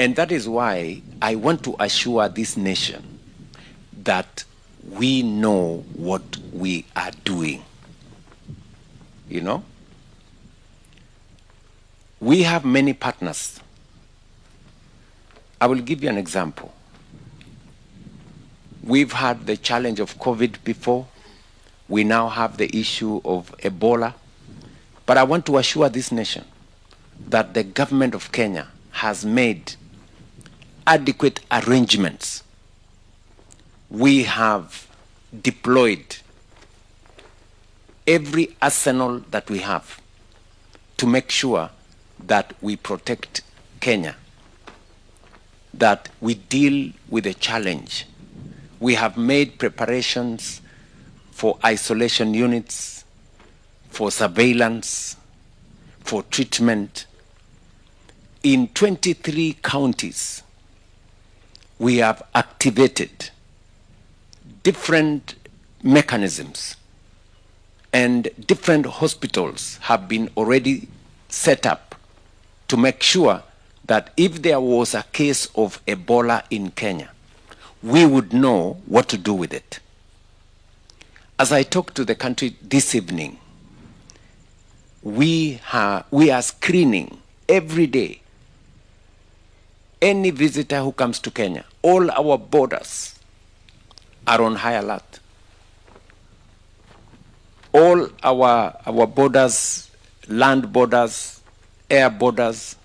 And that is why I want to assure this nation that we know what we are doing. You know? We have many partners. I will give you an example. We've had the challenge of COVID before. We now have the issue of Ebola. But I want to assure this nation that the government of Kenya has made adequate arrangements. We have deployed every arsenal that we have to make sure that we protect Kenya, that we deal with the challenge. We have made preparations for isolation units, for surveillance, for treatment. In 23 counties, we have activated different mechanisms, and different hospitals have been already set up to make sure that if there was a case of Ebola in Kenya, we would know what to do with it. As I talk to the country this evening, we are screening every day any visitor who comes to Kenya. All our borders are on high alert. All our borders, land borders, air borders,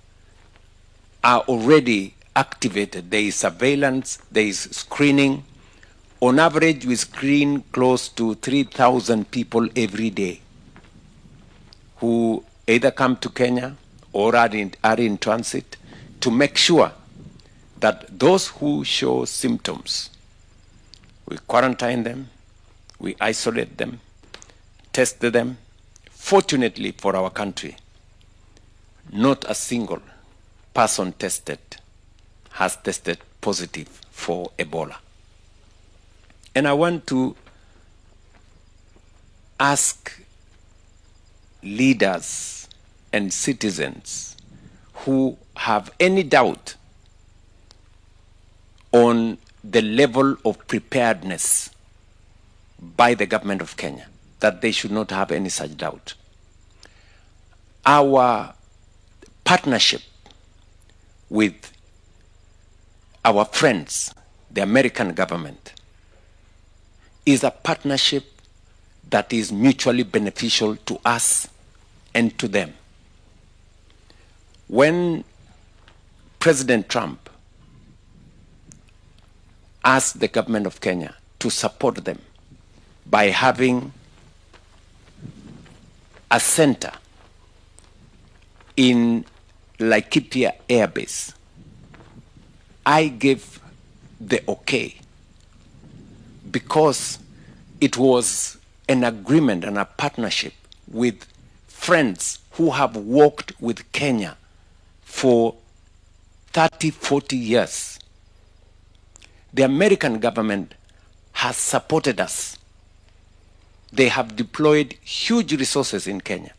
are already activated. There is surveillance, there is screening. On average, we screen close to 3,000 people every day who either come to Kenya or are in transit, to make sure that those who show symptoms, we quarantine them, we isolate them, test them. Fortunately for our country, not a single person tested has tested positive for Ebola. And I want to ask leaders and citizens who have any doubt on the level of preparedness by the government of Kenya, that they should not have any such doubt. Our partnership with our friends, the American government, is a partnership that is mutually beneficial to us and to them. When President Trump asked the government of Kenya to support them by having a center in Laikipia Air Base, I gave the okay, because it was an agreement and a partnership with friends who have worked with Kenya for 30, 40 years. The American government has supported us. They have deployed huge resources in Kenya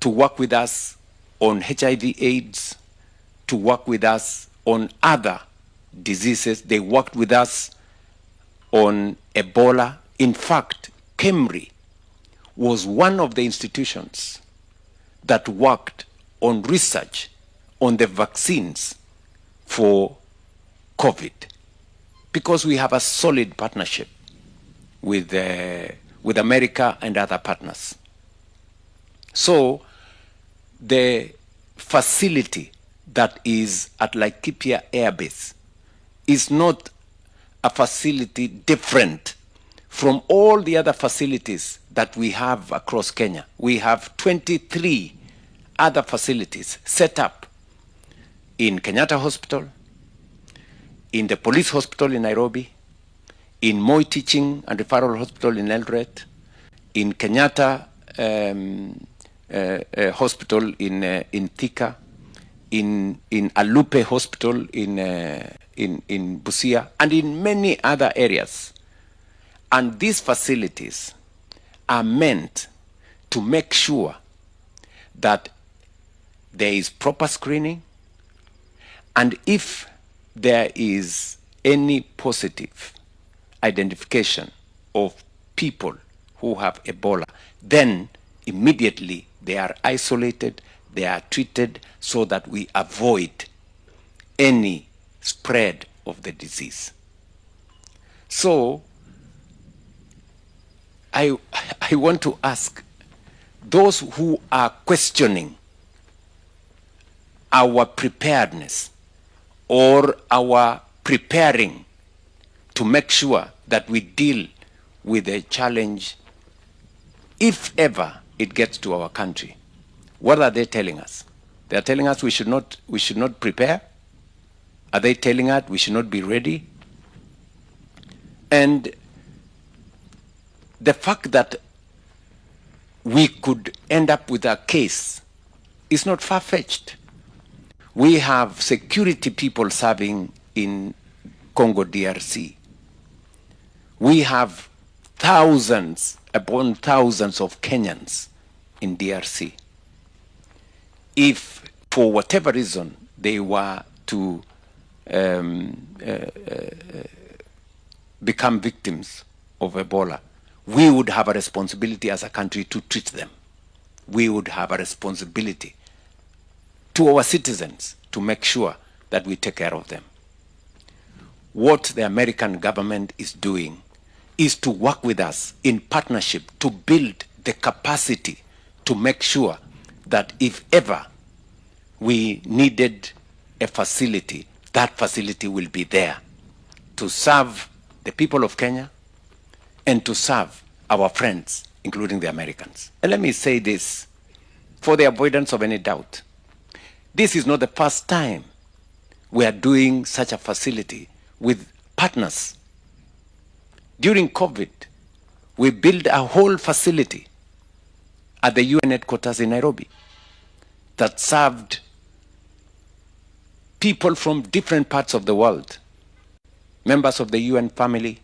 to work with us on HIV/AIDS, to work with us on other diseases. They worked with us on Ebola. In fact, KEMRI was one of the institutions that worked on research on the vaccines for COVID, because we have a solid partnership with America and other partners. So the facility that is at Laikipia Air Base is not a facility different from all the other facilities that we have across Kenya. We have 23 other facilities set up in Kenyatta Hospital, in the police hospital in Nairobi, in Moi Teaching and Referral Hospital in Eldoret, in Kenyatta Hospital in Thika, in Alupe Hospital in Busia, and in many other areas. And these facilities are meant to make sure that there is proper screening, And if there is any positive identification of people who have Ebola, then immediately they are isolated, they are treated so that we avoid any spread of the disease. So I want to ask those who are questioning our preparedness or our preparing to make sure that we deal with a challenge, if ever it gets to our country, what are they telling us? They are telling us we should not prepare. Are they telling us we should not be ready? And the fact that we could end up with a case is not far-fetched. We have security people serving in Congo DRC. We have thousands upon thousands of Kenyans in DRC. If for whatever reason they were to become victims of Ebola, we would have a responsibility as a country to treat them. We would have a responsibility to our citizens to make sure that we take care of them. What the American government is doing is to work with us in partnership to build the capacity to make sure that if ever we needed a facility, that facility will be there to serve the people of Kenya and to serve our friends, including the Americans. And let me say this, for the avoidance of any doubt. This is not the first time we are doing such a facility with partners. During COVID, we built a whole facility at the UN headquarters in Nairobi that served people from different parts of the world, members of the UN family,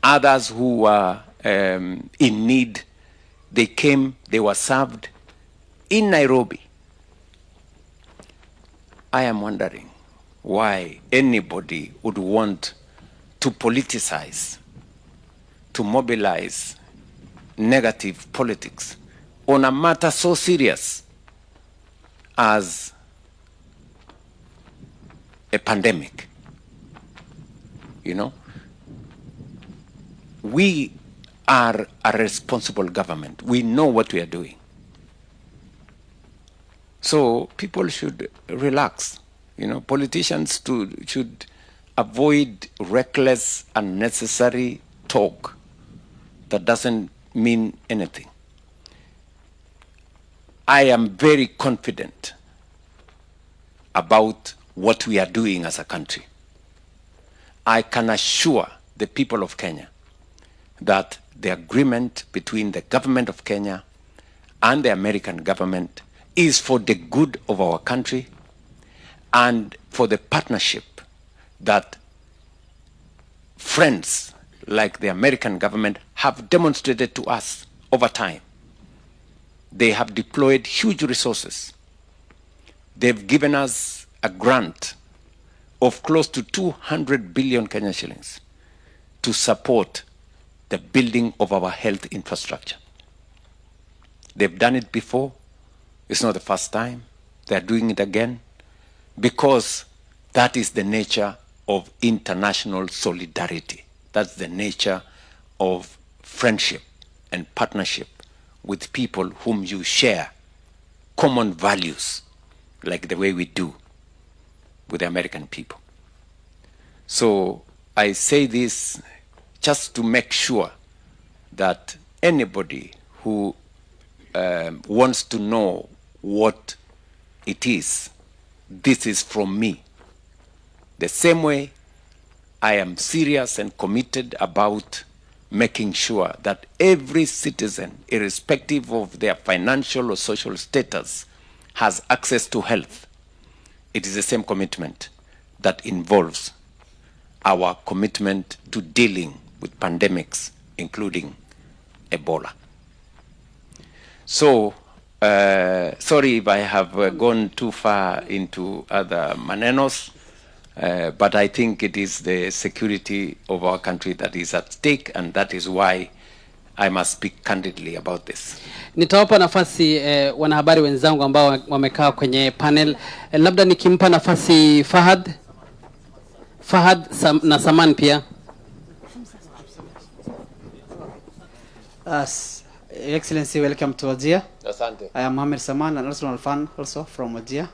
others who were in need. They came, they were served in Nairobi. I am wondering why anybody would want to politicize, to mobilize negative politics on a matter so serious as a pandemic. You know, we are a responsible government. We know what we are doing. So people should relax. You know, politicians should avoid reckless, unnecessary talk that doesn't mean anything. I am very confident about what we are doing as a country. I can assure the people of Kenya that the agreement between the government of Kenya and the American government is for the good of our country and for the partnership that friends like the American government have demonstrated to us over time. They have deployed huge resources. They've given us a grant of close to 200 billion Kenyan shillings to support the building of our health infrastructure. They've done it before. It's not the first time. They're doing it again because that is the nature of international solidarity. That's the nature of friendship and partnership with people whom you share common values, like the way we do with the American people. So I say this just to make sure that anybody who wants to know what it is, this is from me. The same way I am serious and committed about making sure that every citizen, irrespective of their financial or social status, has access to health. It is the same commitment that involves our commitment to dealing with pandemics, including Ebola. So Sorry if I have gone too far into other manenos, but I think it is the security of our country that is at stake, and that is why I must speak candidly about this. Nitawapa nafasi wanahabari wenzangu ambao wamekaa kwenye panel. Labda nikimpa nafasi Fahad na Saman pia. Excellency, welcome to Wajir. Asante. I am Mohamed Saman, an national fan also from Wajir.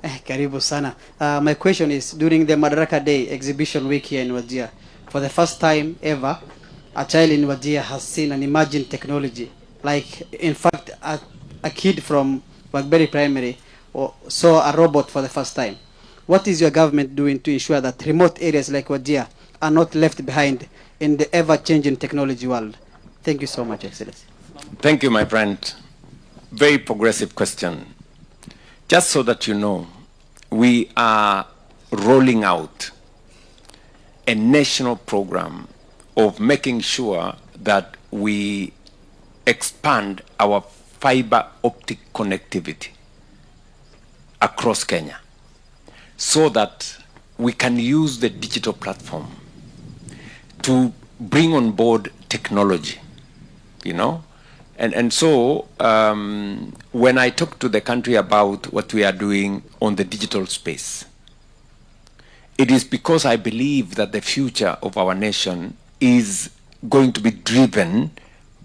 Karibu sana. My question is, during the Madaraka Day exhibition week here in Wajir, for the first time ever, a child in Wajir has seen an emerging technology. Like, in fact, a kid from Wagberi Primary saw a robot for the first time. What is your government doing to ensure that remote areas like Wajir are not left behind in the ever-changing technology world? Thank you so much, Excellency. Thank you, my friend. Very progressive question. Just so that you know, we are rolling out a national program of making sure that we expand our fiber optic connectivity across Kenya so that we can use the digital platform to bring on board technology, you know. And so when I talk to the country about what we are doing on the digital space, it is because I believe that the future of our nation is going to be driven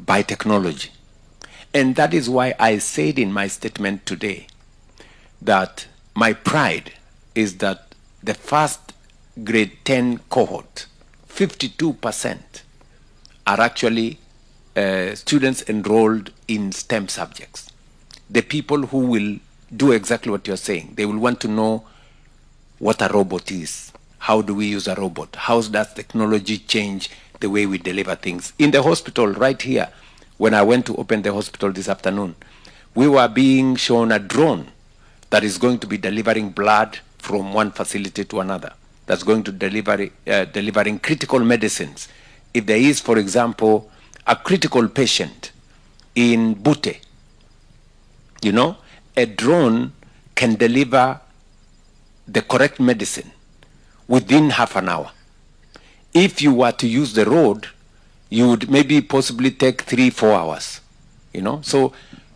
by technology. And that is why I said in my statement today that my pride is that the first grade 10 cohort, 52% are actually students enrolled in STEM subjects. The people who will do exactly what you're saying, they will want to know what a robot is. How do we use a robot? How does technology change the way we deliver things? In the hospital right here, when I went to open the hospital this afternoon, we were being shown a drone that is going to be delivering blood from one facility to another. That's going to delivering critical medicines. If there is, for example, a critical patient in Bute, you know, a drone can deliver the correct medicine within half an hour. If you were to use the road, you would maybe possibly take 3-4 hours, you know. So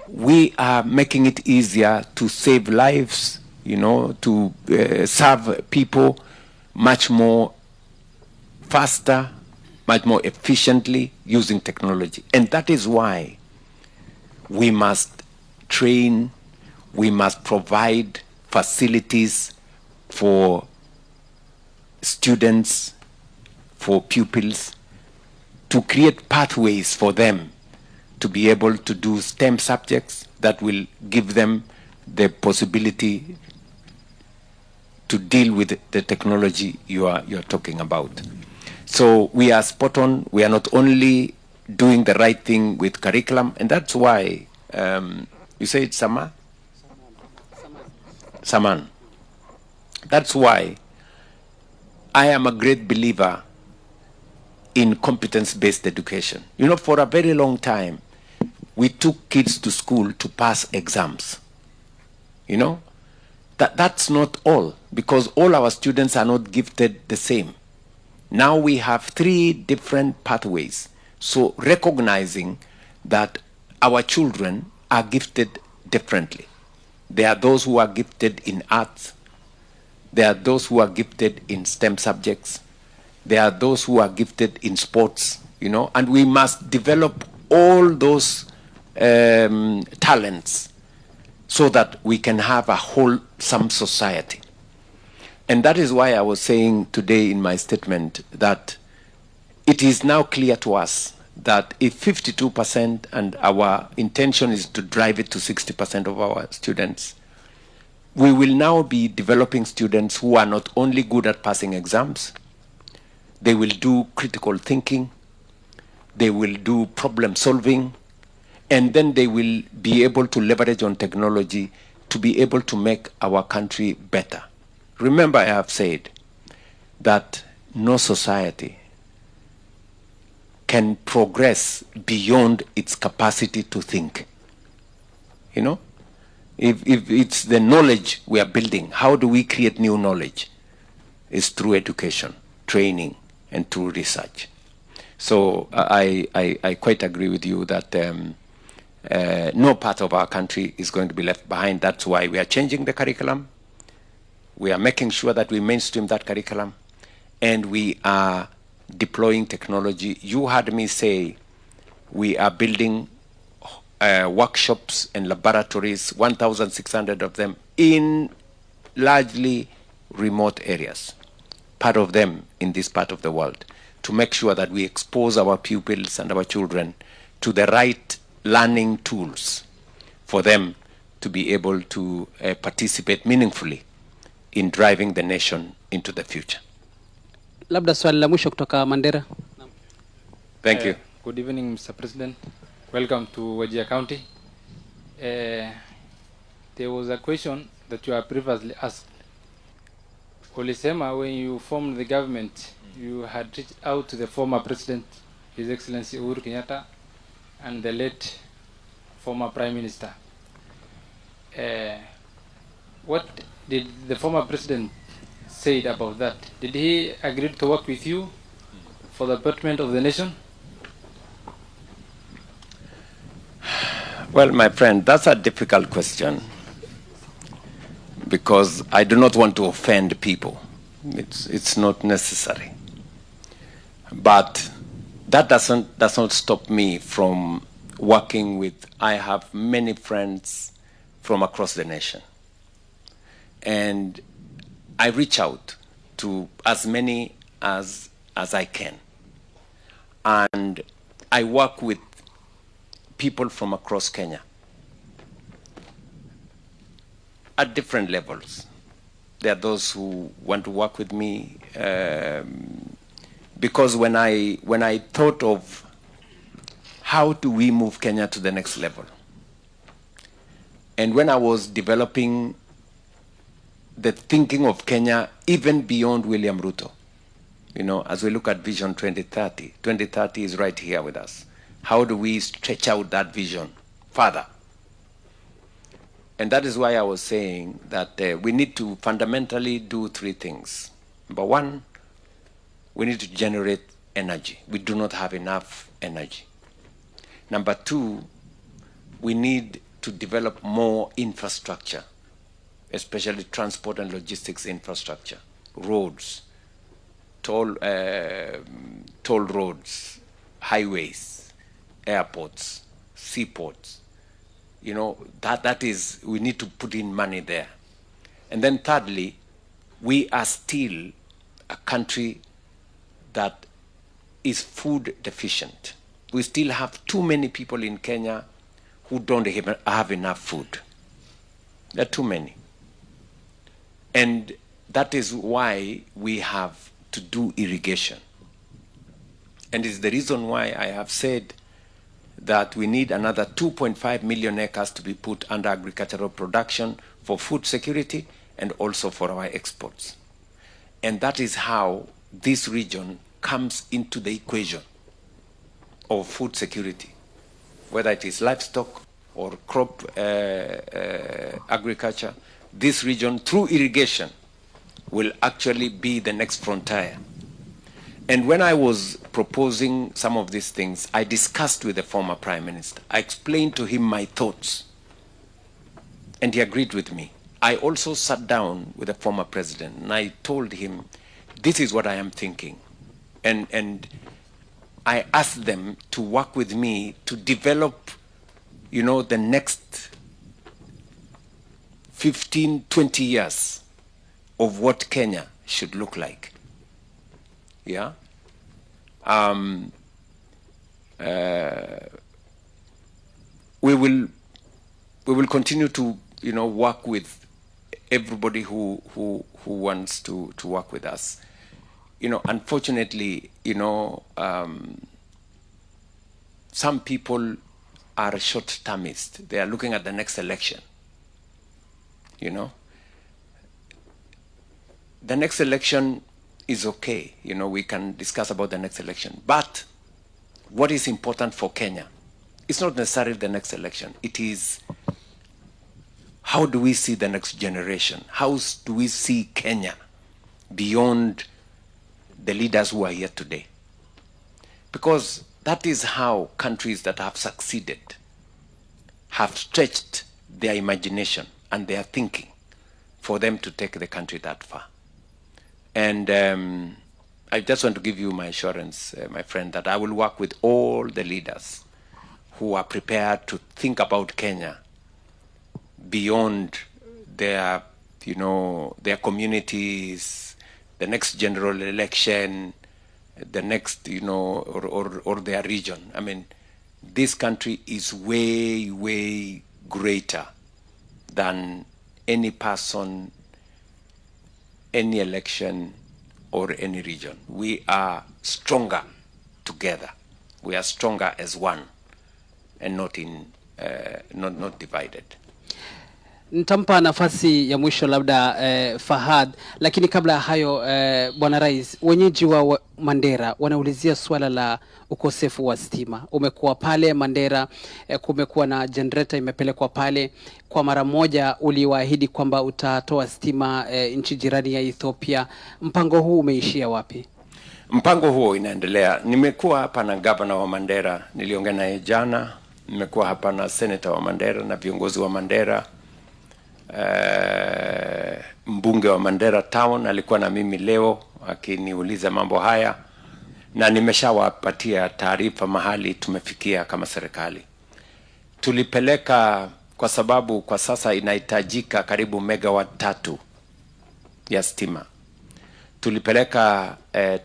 we are making it easier to save lives, you know, to serve people much more faster, much more efficiently using technology. And that is why we must train, we must provide facilities for students, for pupils, to create pathways for them to be able to do STEM subjects that will give them the possibility to deal with the technology you're talking about. So we are spot on. We are not only doing the right thing with curriculum, and that's why, you say it's Saman. That's why I am a great believer in competence-based education. You know, for a very long time, we took kids to school to pass exams. You know, that's not all, because all our students are not gifted the same. Now we have 3 different pathways. So recognizing that our children are gifted differently. There are those who are gifted in arts. There are those who are gifted in STEM subjects. There are those who are gifted in sports, you know, and we must develop all those talents so that we can have a wholesome society. And that is why I was saying today in my statement that it is now clear to us that if 52%, and our intention is to drive it to 60% of our students, we will now be developing students who are not only good at passing exams, they will do critical thinking, they will do problem solving, and then they will be able to leverage on technology to be able to make our country better. Remember, I have said that no society can progress beyond its capacity to think. you know. If it's the knowledge we are building, how do we create new knowledge? It's through education, training, and through research. So I quite agree with you that no part of our country is going to be left behind. That's why we are changing the curriculum. We are making sure that we mainstream that curriculum, and we are deploying technology. You heard me say we are building workshops and laboratories, 1,600 of them, in largely remote areas, part of them in this part of the world, to make sure that we expose our pupils and our children to the right learning tools for them to be able to participate meaningfully in driving the nation into the future. Labda swali la mwisho kutoka Mandera. Thank you. Good evening, Mr. President. Welcome to Wajir County. There was a question that you have previously asked. Olisema, when you formed the government, you had reached out to the former president, His Excellency Uhuru Kenyatta, and the late former Prime Minister. What did the former president say about that? Did he agree to work with you for the betterment of the nation? Well, my friend, that's a difficult question, because I do not want to offend people. It's not necessary. But that does not stop me from working with, I have many friends from across the nation. And I reach out to as many as I can. And I work with people from across Kenya at different levels. There are those who want to work with me because when I thought of how do we move Kenya to the next level, and when I was developing the thinking of Kenya even beyond William Ruto, you know, as we look at Vision 2030, 2030 is right here with us. How do we stretch out that vision further? And that is why I was saying that we need to fundamentally do three things. Number one, we need to generate energy. We do not have enough energy. Number two, we need to develop more infrastructure, especially transport and logistics infrastructure, roads, toll roads, highways, airports, seaports. You know, that is, we need to put in money there. And then thirdly, we are still a country that is food deficient. We still have too many people in Kenya who don't even have enough food. There are too many. And that is why we have to do irrigation. And it's the reason why I have said that we need another 2.5 million acres to be put under agricultural production for food security and also for our exports. And that is how this region comes into the equation of food security, whether it is livestock or crop agriculture. This region, through irrigation, will actually be the next frontier. And when I was proposing some of these things, I discussed with the former Prime Minister. I explained to him my thoughts, and he agreed with me. I also sat down with the former president, and I told him, this is what I am thinking. And I asked them to work with me to develop, you know, the next 15, 20 years of what Kenya should look like. Yeah. We will continue to, you know, work with everybody who wants to work with us. You know, unfortunately, you know, some people are short-termist. They are looking at the next election. You know, the next election is okay. You know, we can discuss about the next election. But what is important for Kenya, it's not necessarily the next election. It is how do we see the next generation? How do we see Kenya beyond the leaders who are here today? Because that is how countries that have succeeded have stretched their imagination and their thinking for them to take the country that far. And I just want to give you my assurance, my friend, that I will work with all the leaders who are prepared to think about Kenya beyond their, their communities, the next general election, the next, or their region. I mean, this country is way, way greater than any person, any election, or any region. We are stronger together. We are stronger as one, and not not divided. Nitampa nafasi ya mwisho labda Fahad, lakini kabla ya hayo Bwana Rais, wenyeji wa Mandera wanaulizia swala la ukosefu wa stima. Umekuwa pale Mandera, kumekuwa na generator imepelekwa pale. Kwa mara moja uliwaahidi kwamba utatoa stima nchi jirani ya Ethiopia. Mpango huu umeishia wapi? Mpango huo inaendelea. Nimekuwa hapa na governor wa Mandera, niliongea naye jana. Nimekuwa hapa na senator wa Mandera na viongozi wa Mandera. Mbunge wa Mandera Town alikuwa na mimi leo akiniuliza mambo haya, na nimeshawapatia taarifa mahali tumefikia kama serikali. Tulipeleka kwa sababu kwa sasa inahitajika karibu megawatt 3 ya stima. Tulipeleka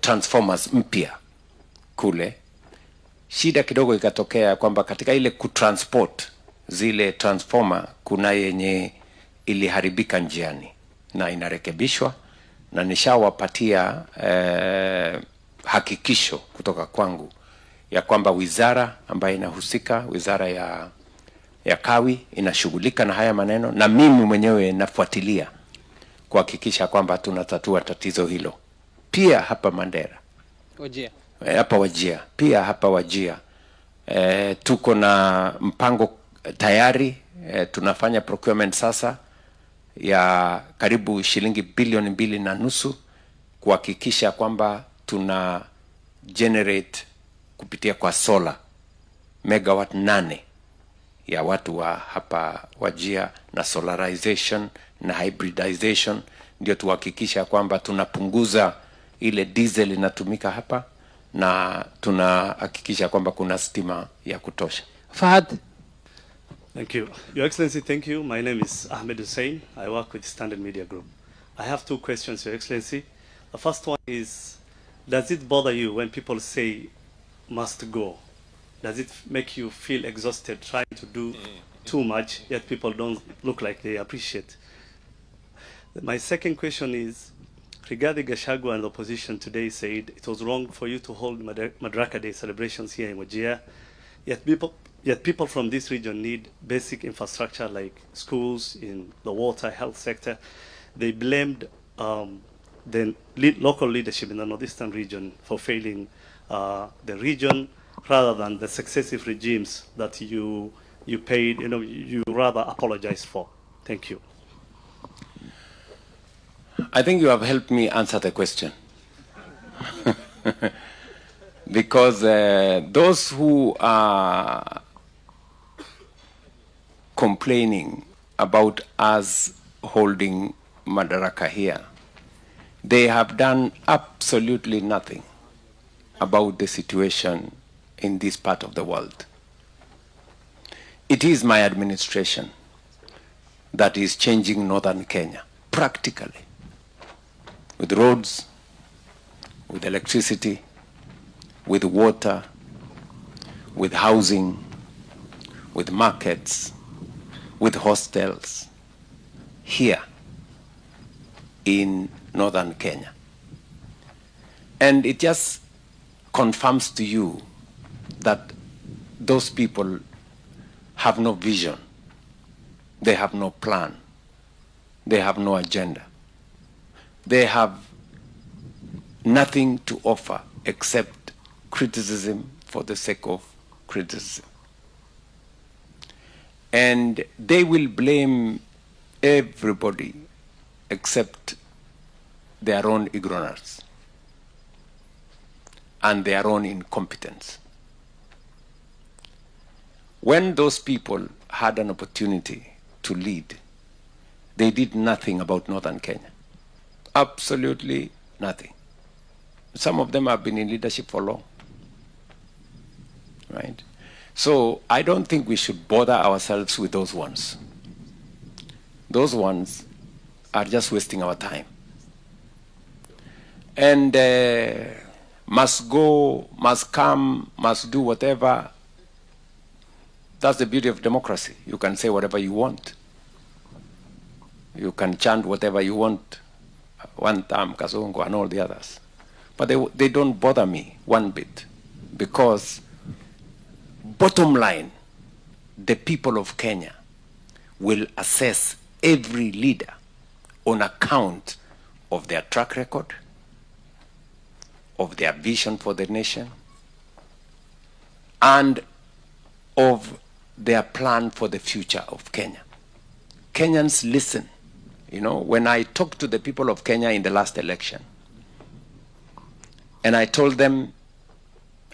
transformers mpya kule. Shida kidogo ikatokea kwamba katika ile kutransport zile transformer kuna yenye iliharibika njiani na inarekebishwa, na nishawapatia hakikisho kutoka kwangu ya kwamba wizara ambayo inahusika, wizara ya kawi, inashughulika na haya maneno, na mimi mwenyewe nafuatilia kuhakikisha kwamba tunatatua tatizo hilo. Pia hapa Mandera, Wajia. Hapa Wajia, pia hapa Wajia tuko na mpango tayari. Tunafanya procurement sasa ya karibu shilingi bilioni 2.5 kuhakikisha kwamba tuna generate kupitia kwa solar megawatt 8 ya watu wa hapa Wajia, na solarization na hybridization, ndio tuhakikisha kwamba tunapunguza ile diesel inatumika hapa, na tunahakikisha kwamba kuna stima ya kutosha. Fahad. Thank you. Your Excellency, thank you. My name is Ahmed Hussein. I work with Standard Media Group. I have 2 questions, Your Excellency. The first one is, does it bother you when people say must go? Does it make you feel exhausted trying to do too much, yet people don't look like they appreciate? My second question is, Rigathi Gachagua and the opposition today said it was wrong for you to hold Madaraka Day celebrations here in Wajir, yet people from this region need basic infrastructure like schools, in the water, health sector. They blamed the local leadership in the northeastern region for failing the region, rather than the successive regimes that you paid, you rather apologize for. Thank you. I think you have helped me answer the question. Because those who are complaining about us holding Madaraka here, they have done absolutely nothing about the situation in this part of the world. It is my administration that is changing northern Kenya practically, with roads, with electricity, with water, with housing, with markets, with hostels here in northern Kenya. And it just confirms to you that those people have no vision, they have no plan, they have no agenda. They have nothing to offer except criticism for the sake of criticism. And they will blame everybody except their own ignorance and their own incompetence. When those people had an opportunity to lead, they did nothing about northern Kenya. Absolutely nothing. Some of them have been in leadership for long, right? So I don't think we should bother ourselves with those ones. Those ones are just wasting our time. And must go, must come, must do whatever. That's the beauty of democracy. You can say whatever you want. You can chant whatever you want, one time, Kazungu, and all the others. But they don't bother me one bit, because bottom line, the people of Kenya will assess every leader on account of their track record, of their vision for the nation, and of their plan for the future of Kenya. Kenyans listen. You know, when I talked to the people of Kenya in the last election, and I told them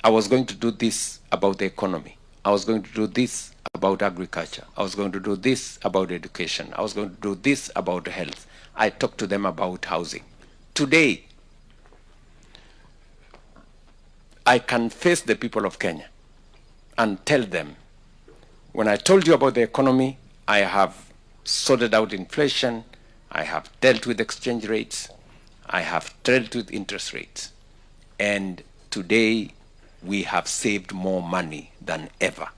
I was going to do this about the economy, I was going to do this about agriculture, I was going to do this about education, I was going to do this about health, I talked to them about housing. Today, I can face the people of Kenya and tell them, when I told you about the economy, I have sorted out inflation, I have dealt with exchange rates, I have dealt with interest rates, and today we have saved more money than ever.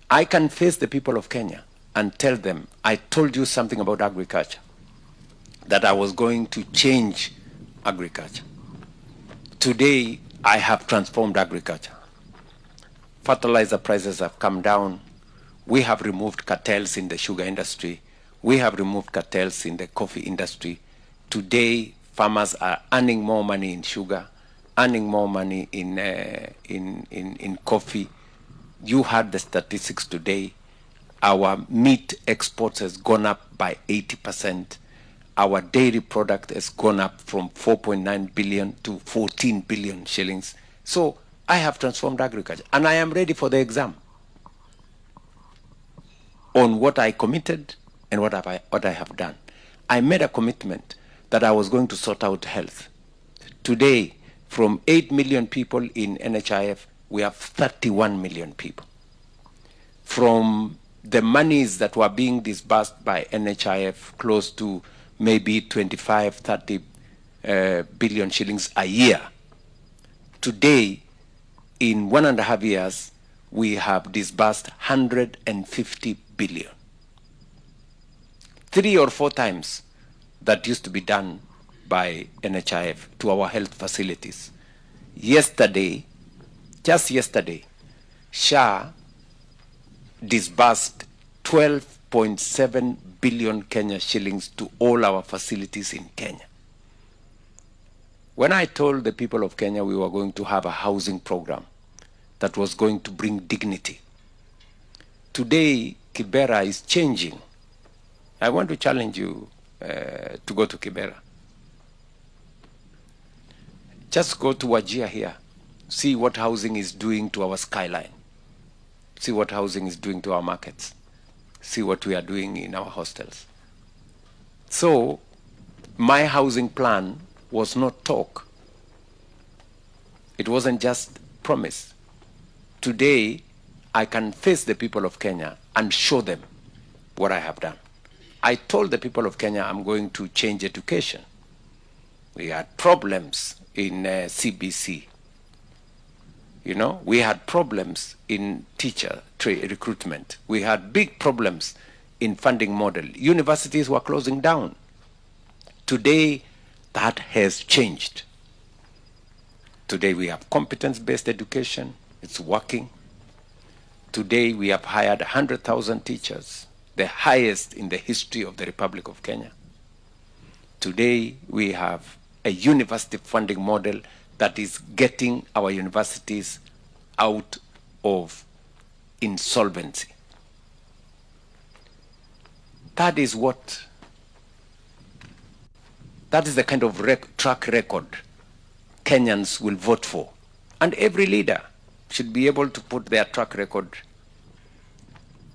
I can face the people of Kenya and tell them, I told you something about agriculture, that I was going to change agriculture. Today, I have transformed agriculture. Fertilizer prices have come down. We have removed cartels in the sugar industry. We have removed cartels in the coffee industry. Today, farmers are earning more money in sugar, earning more money in coffee. You heard the statistics today. Our meat exports has gone up by 80%. Our dairy product has gone up from 4.9 billion to 14 billion shillings. So I have transformed agriculture, and I am ready for the exam on what I committed and what I have done. I made a commitment that I was going to sort out health. Today, from 8 million people in NHIF, we have 31 million people. From the monies that were being disbursed by NHIF, close to maybe 25, 30 billion shillings a year. Today, in 1.5 years, we have disbursed 150 billion. 3 or 4 times that used to be done by NHIF to our health facilities. Yesterday, just yesterday, SHA disbursed 12.7 billion Kenya shillings to all our facilities in Kenya. When I told the people of Kenya we were going to have a housing program that was going to bring dignity, today Kibera is changing. I want to challenge you to go to Kibera. Just go to Wajir here. See what housing is doing to our skyline. See what housing is doing to our markets. See what we are doing in our hostels. So, my housing plan was not talk. It wasn't just promise. Today, I can face the people of Kenya and show them what I have done. I told the people of Kenya I'm going to change education. We had problems in CBC. You know, we had problems in teacher recruitment. We had big problems in funding model. Universities were closing down. Today, that has changed. Today, we have competence-based education. It's working. Today, we have hired 100,000 teachers, the highest in the history of the Republic of Kenya. Today, we have a university funding model that is getting our universities out of insolvency. That is the kind of track record Kenyans will vote for. And every leader should be able to put their track record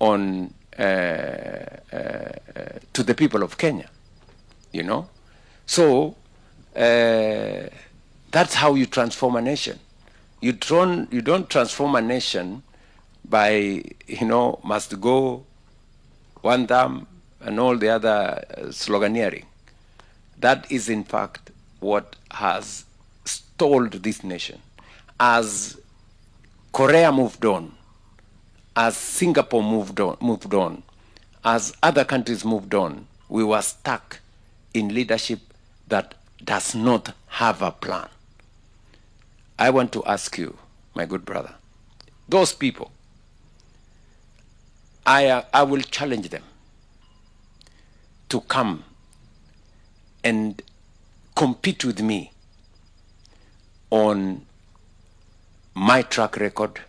on to the people of Kenya, you know. So that's how you transform a nation. You don't transform a nation by, must go, one thumb, and all the other sloganeering. That is, in fact, what has stalled this nation. As Korea moved on, as Singapore moved on, as other countries moved on, we were stuck in leadership that does not have a plan. I want to ask you, my good brother, those people, I will challenge them to come and compete with me on my track record,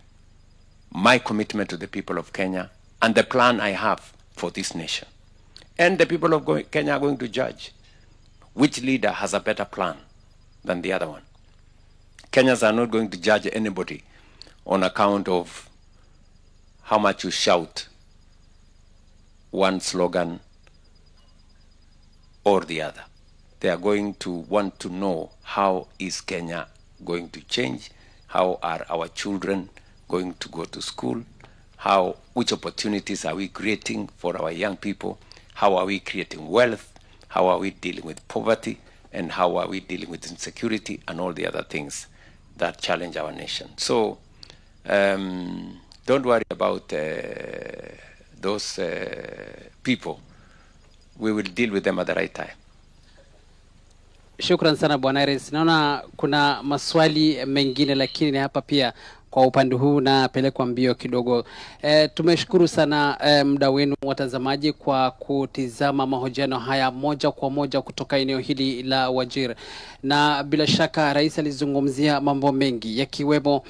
my commitment to the people of Kenya, and the plan I have for this nation. And the people of Kenya are going to judge which leader has a better plan than the other one. Kenyans are not going to judge anybody on account of how much you shout one slogan or the other. They are going to want to know, how is Kenya going to change? How are our children going to go to school? Which opportunities are we creating for our young people? How are we creating wealth? How are we dealing with poverty? And how are we dealing with insecurity and all the other things that challenge our nation? So don't worry about those people. We will deal with them at the right time. Shukran sana Bwana Iris. Naona kuna maswali mengine, lakini hapa pia kwa upande huu napelekwa mbio kidogo. Tumeshukuru sana muda wenu watazamaji kwa kutizama mahojiano haya moja kwa moja kutoka eneo hili la Wajir. Na bila shaka rais alizungumzia mambo mengi, yakiwemo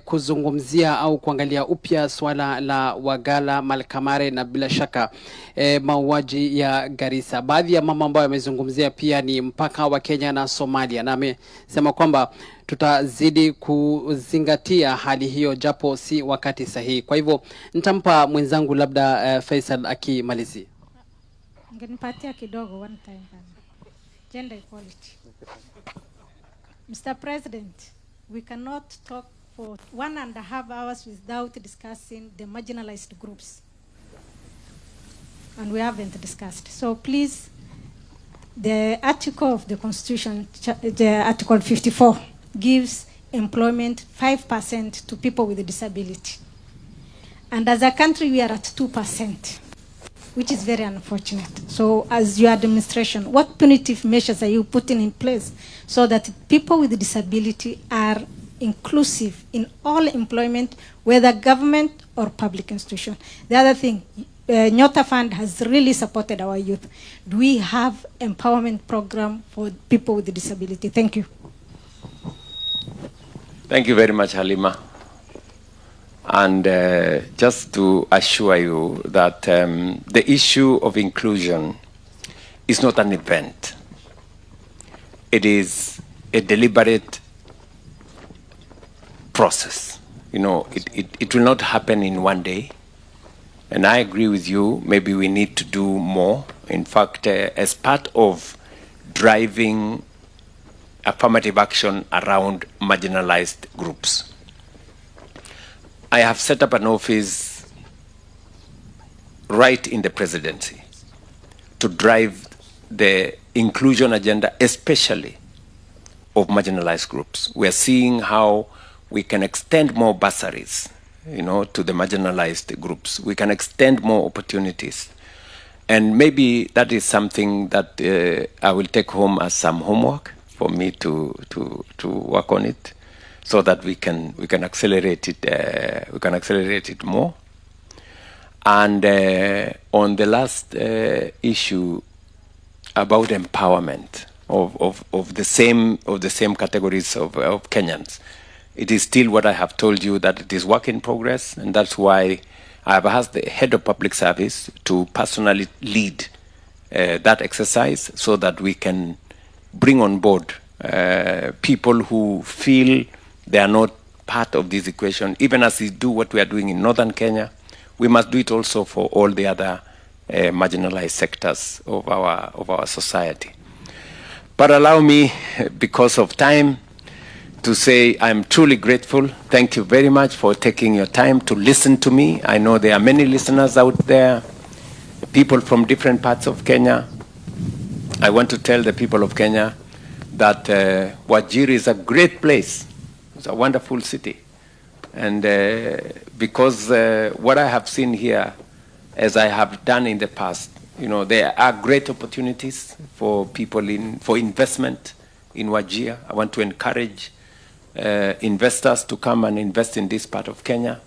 kuzungumzia au kuangalia upya swala la Wagala, Malkamare na bila shaka mauaji ya Garissa. Baadhi ya mambo ambayo amezungumzia pia ni mpaka wa Kenya na Somalia, na amesema kwamba tutazidi kuzingatia hali hiyo japo si wakati sahihi. Kwa hivyo nitampa mwenzangu labda Faisal akimalizia. Ngenipatia kidogo one time. Gender equality. Mr. President, we cannot talk for 1.5 hours without discussing the marginalized groups. And we haven't discussed. So please, the article of the Constitution, the Article 54, gives employment 5% to people with a disability. And as a country, we are at 2%, which is very unfortunate. So as your administration, what punitive measures are you putting in place so that people with a disability are inclusive in all employment, whether government or public institution? The other thing, Nyota Fund has really supported our youth. Do we have empowerment program for people with a disability? Thank you. Thank you very much, Halima. And just to assure you that the issue of inclusion is not an event. It is a deliberate process. It will not happen in one day. And I agree with you, maybe we need to do more. In fact, as part of driving affirmative action around marginalized groups, I have set up an office right in the presidency to drive the inclusion agenda, especially of marginalized groups. We are seeing how we can extend more bursaries, to the marginalized groups. We can extend more opportunities. And maybe that is something that I will take home as some homework for me to work on it, so that we can accelerate it. We can accelerate it more. And on the last issue about empowerment of the same categories of Kenyans, it is still what I have told you, that it is work in progress, and that's why I have asked the head of public service to personally lead that exercise so that we can bring on board people who feel they are not part of this equation. Even as we do what we are doing in northern Kenya, we must do it also for all the other marginalized sectors of our society. But allow me, because of time, to say I'm truly grateful. Thank you very much for taking your time to listen to me. I know there are many listeners out there, people from different parts of Kenya. I want to tell the people of Kenya that Wajir is a great place. It's a wonderful city. And because what I have seen here, as I have done in the past, there are great opportunities for people for investment in Wajir. I want to encourage investors to come and invest in this part of Kenya.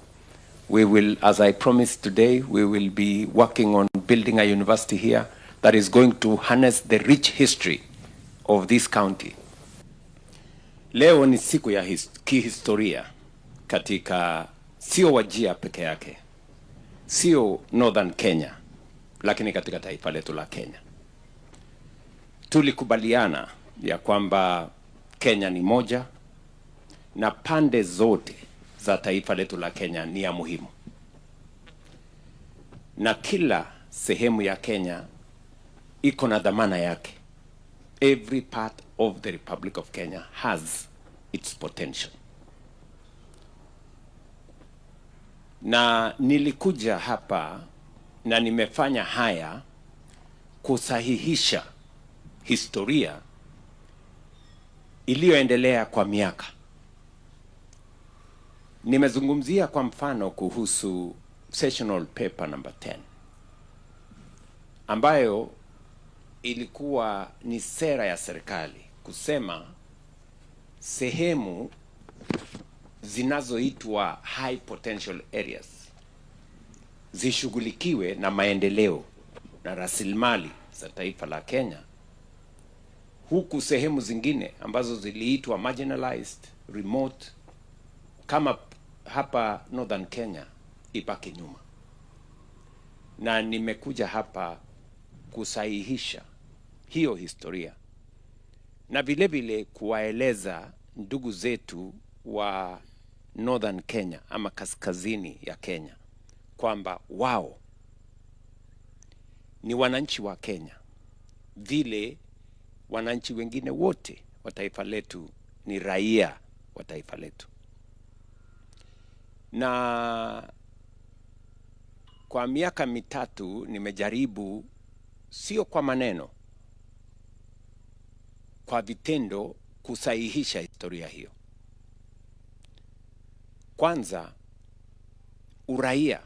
We will, as I promised today, we will be working on building a university here that is going to harness the rich history of this county. Leo ni siku ya kihistoria katika sio Wajir peke yake, sio Northern Kenya, lakini katika taifa letu la Kenya. Tulikubaliana ya kwamba Kenya ni moja na pande zote za taifa letu la Kenya ni ya muhimu, na kila sehemu ya Kenya iko na dhamana yake. Every part of the Republic of Kenya has its potential. Na nilikuja hapa na nimefanya haya kusahihisha historia iliyoendelea kwa miaka. Nimezungumzia kwa mfano kuhusu sessional paper number 10 ambayo ilikuwa ni sera ya serikali kusema sehemu zinazoitwa high potential areas zishughulikiwe na maendeleo na rasilimali za taifa la Kenya, huku sehemu zingine ambazo ziliitwa marginalized, remote, kama hapa Northern Kenya, ibaki nyuma. Na nimekuja hapa kusahihisha hiyo historia na vile vile kuwaeleza ndugu zetu wa Northern Kenya ama kaskazini ya Kenya kwamba wao ni wananchi wa Kenya vile wananchi wengine wote wa taifa letu ni raia wa taifa letu. Na kwa miaka mitatu nimejaribu, sio kwa maneno, kwa vitendo, kusahihisha historia hiyo. Kwanza, uraia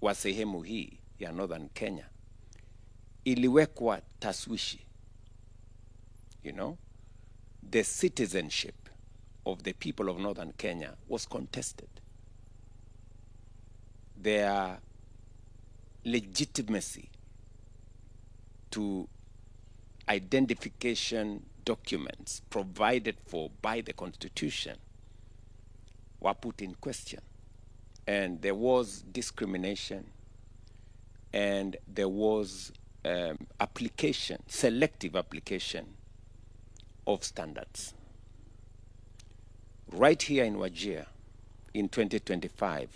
wa sehemu hii ya Northern Kenya iliwekwa taswishi. The citizenship of the people of Northern Kenya was contested. Their legitimacy to identification documents provided for by the Constitution were put in question. And there was discrimination, and there was selective application of standards. Right here in Wajir, in 2025,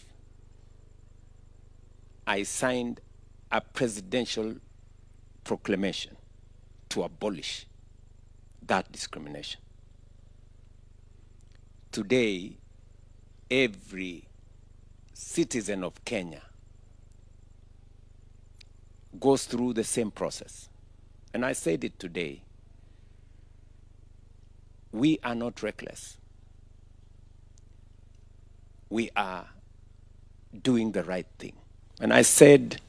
I signed a presidential proclamation to abolish that discrimination. Today, every citizen of Kenya goes through the same process. And I said it today. We are not reckless. We are doing the right thing. And I said,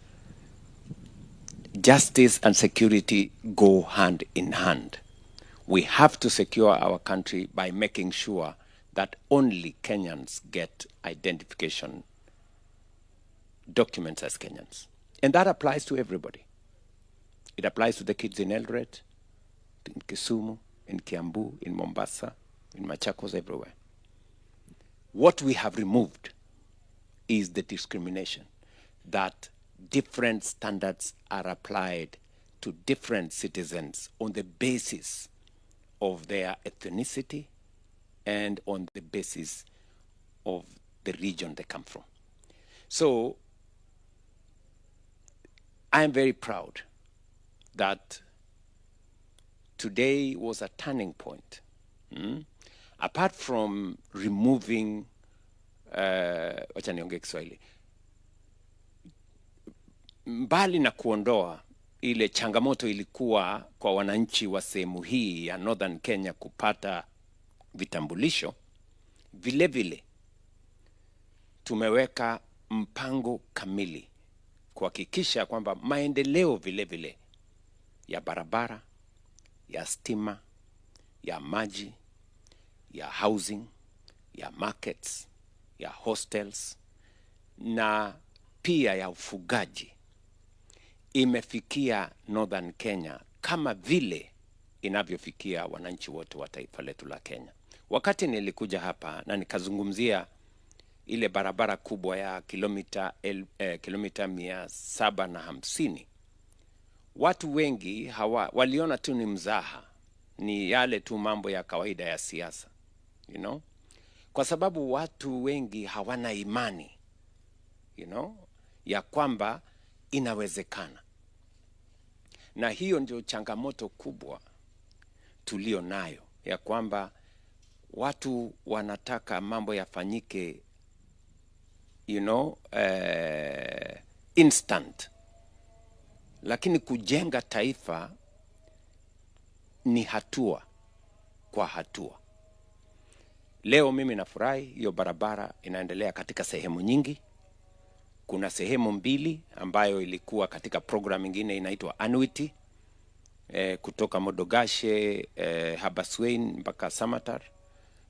justice and security go hand in hand. We have to secure our country by making sure that only Kenyans get identification documents as Kenyans. And that applies to everybody. It applies to the kids in Eldoret, in Kisumu, in Kiambu, in Mombasa, in Machakos, everywhere. What we have removed is the discrimination. that different standards are applied to different citizens on the basis of their ethnicity and on the basis of the region they come from. So I am very proud that today was a turning point. Apart from removing wacha niongee Kiswahili, mbali na kuondoa ile changamoto ilikuwa kwa wananchi wa sehemu hii ya Northern Kenya kupata vitambulisho, vile vile tumeweka mpango kamili kuhakikisha kwamba maendeleo vile vile ya barabara, ya stima, ya maji, ya housing, ya markets, ya hostels na pia ya ufugaji imefikia Northern Kenya kama vile inavyofikia wananchi wote wa taifa letu la Kenya. Wakati nilikuja hapa na nikazungumzia ile barabara kubwa ya kilomita 750, watu wengi waliona tu ni mzaha, ni yale tu mambo ya kawaida ya siasa, kwa sababu watu wengi hawana imani ya kwamba inawezekana. Na hiyo ndio changamoto kubwa tulio nayo, ya kwamba watu wanataka mambo yafanyike instant, lakini kujenga taifa ni hatua kwa hatua. Leo mimi nafurahi hiyo barabara inaendelea katika sehemu nyingi. Kuna sehemu mbili ambayo ilikuwa katika program nyingine inaitwa Annuity, kutoka Modogashe, Habaswein mpaka Samatar,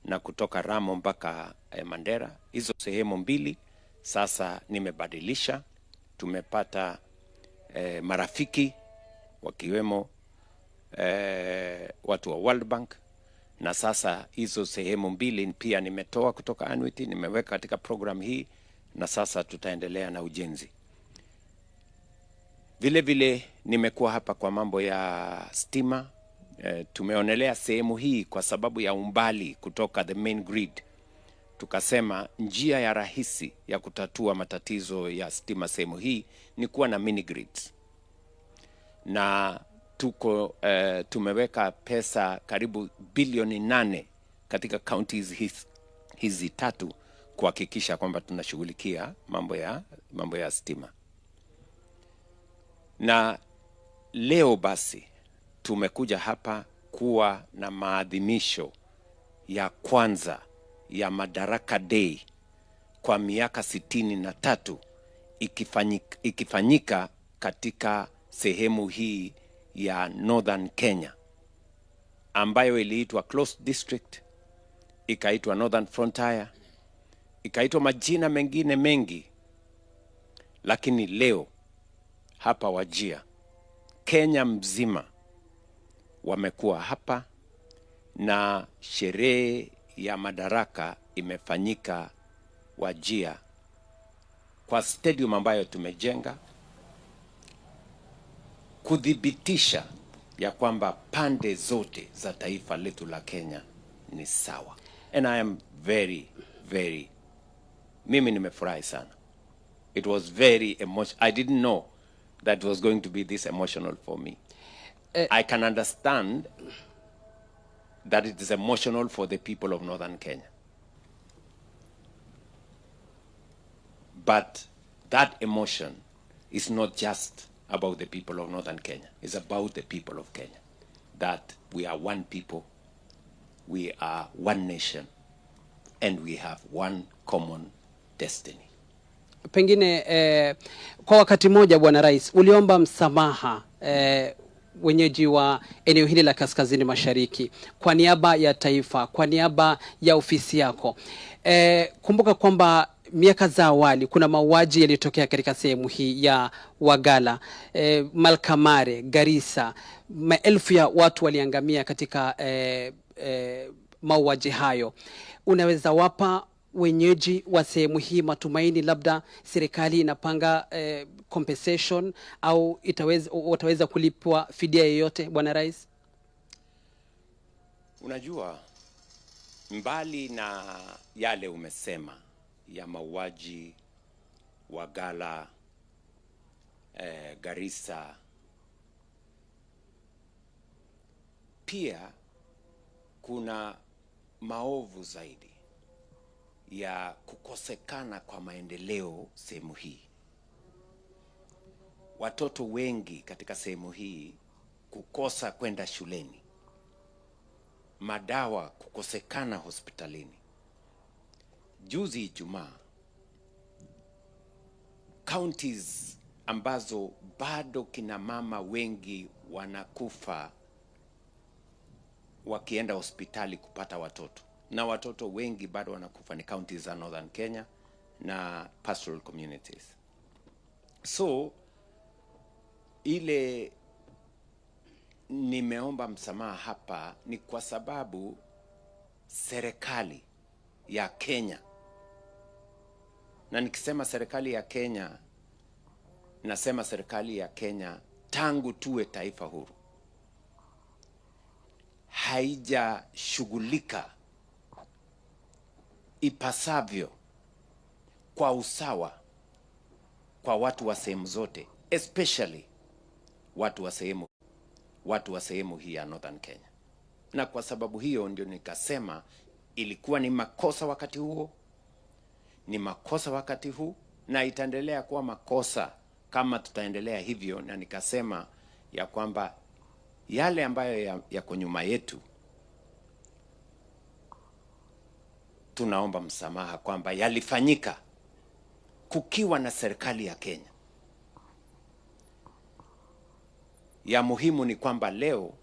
na kutoka Ramo mpaka Mandera. Hizo sehemu mbili sasa nimebadilisha. Tumepata marafiki wakiwemo watu wa World Bank, na sasa hizo sehemu mbili pia nimetoa kutoka Annuity, nimeweka katika program hii, na sasa tutaendelea na ujenzi. Vile vile nimekuwa hapa kwa mambo ya stima. Tumeonelea sehemu hii kwa sababu ya umbali kutoka the main grid. Tukasema njia ya rahisi ya kutatua matatizo ya stima sehemu hii ni kuwa na mini grids. Na tumeweka pesa karibu bilioni 8 katika counties hizi tatu kuhakikisha kwamba tunashughulikia mambo ya stima. Na leo basi tumekuja hapa kuwa na maadhimisho ya kwanza ya Madaraka Day kwa miaka 63 ikifanyika katika sehemu hii ya Northern Kenya, ambayo iliitwa Closed District, ikaitwa Northern Frontier, ikaitwa majina mengine mengi. Lakini leo hapa Wajir, Kenya mzima wamekuwa hapa, na sherehe ya madaraka imefanyika Wajir kwa stadium ambayo tumejenga, kudhibitisha ya kwamba pande zote za taifa letu la Kenya ni sawa. And I am very, very, mimi nimefurahi sana. It was very emotional. I didn't know that it was going to be this emotional for me. I can understand that it is emotional for the people of Northern Kenya. But that emotion is not just about the people of Northern Kenya. It's about the people of Kenya. That we are one people, we are one nation, and we have one common destiny. Pengine kwa wakati moja, Bwana Rais, uliomba msamaha wenyeji wa eneo hili la Kaskazini Mashariki kwa niaba ya taifa, kwa niaba ya ofisi yako. Kumbuka kwamba miaka za awali kuna mauaji yaliyotokea katika sehemu hii ya Wagala, Malkamare, Garissa. Maelfu ya watu waliangamia katika mauaji hayo. Unaweza wapa wenyeji wa sehemu hii matumaini labda serikali inapanga compensation au wataweza kulipwa fidia yoyote, Bwana Rais? Unajua, mbali na yale umesema ya mauaji Wagala, Garissa, pia kuna maovu zaidi ya kukosekana kwa maendeleo sehemu hii. Watoto wengi katika sehemu hii kukosa kwenda shuleni, madawa kukosekana hospitalini. Juzi Ijumaa, counties ambazo bado kina mama wengi wanakufa wakienda hospitali kupata watoto, na watoto wengi bado wanakufa, ni counties za Northern Kenya na pastoral communities. So ile nimeomba msamaha hapa ni kwa sababu serikali ya Kenya, na nikisema serikali ya Kenya, nasema serikali ya Kenya tangu tuwe taifa huru haijashughulika ipasavyo kwa usawa kwa watu wa sehemu zote, especially watu wa sehemu hii ya Northern Kenya. Na kwa sababu hiyo ndio nikasema ilikuwa ni makosa wakati huo, ni makosa wakati huu, na itaendelea kuwa makosa kama tutaendelea hivyo. Na nikasema ya kwamba yale ambayo yako nyuma yetu tunaomba msamaha kwamba yalifanyika kukiwa na serikali ya Kenya. Ya muhimu ni kwamba leo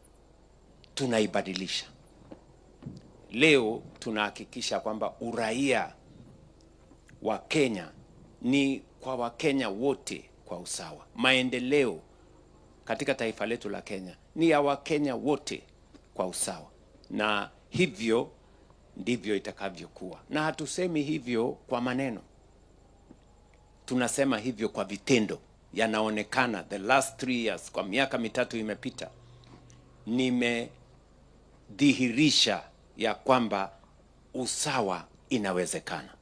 tunaibadilisha. Leo tunahakikisha kwamba uraia wa Kenya ni kwa Wakenya wote kwa usawa. Maendeleo katika taifa letu la Kenya ni ya Wakenya wote kwa usawa, na hivyo ndivyo itakavyokuwa. Na hatusemi hivyo kwa maneno, tunasema hivyo kwa vitendo. Yanaonekana the last 3 years, kwa miaka mitatu imepita, nimedhihirisha ya kwamba usawa inawezekana,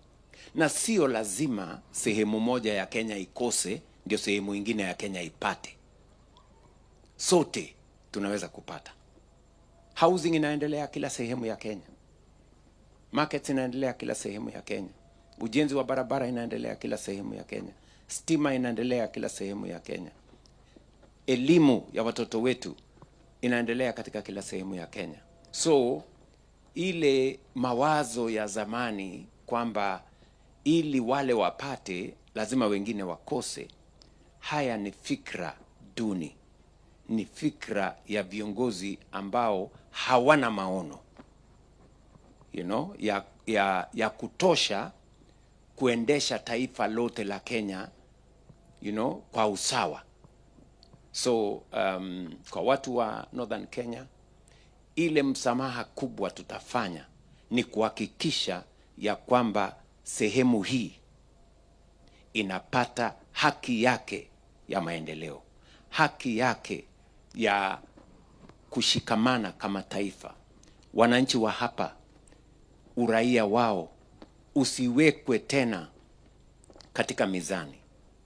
na sio lazima sehemu moja ya Kenya ikose ndio sehemu ingine ya Kenya ipate. Sote tunaweza kupata. Housing inaendelea kila sehemu ya Kenya, markets inaendelea kila sehemu ya Kenya, ujenzi wa barabara inaendelea kila sehemu ya Kenya, stima inaendelea kila sehemu ya Kenya, elimu ya watoto wetu inaendelea katika kila sehemu ya Kenya. So ile mawazo ya zamani kwamba ili wale wapate lazima wengine wakose, haya ni fikra duni, ni fikra ya viongozi ambao hawana maono, ya kutosha kuendesha taifa lote la Kenya, kwa usawa. So kwa watu wa Northern Kenya, ile msamaha kubwa tutafanya ni kuhakikisha ya kwamba sehemu hii inapata haki yake ya maendeleo, haki yake ya kushikamana kama taifa. Wananchi wa hapa, uraia wao usiwekwe tena katika mizani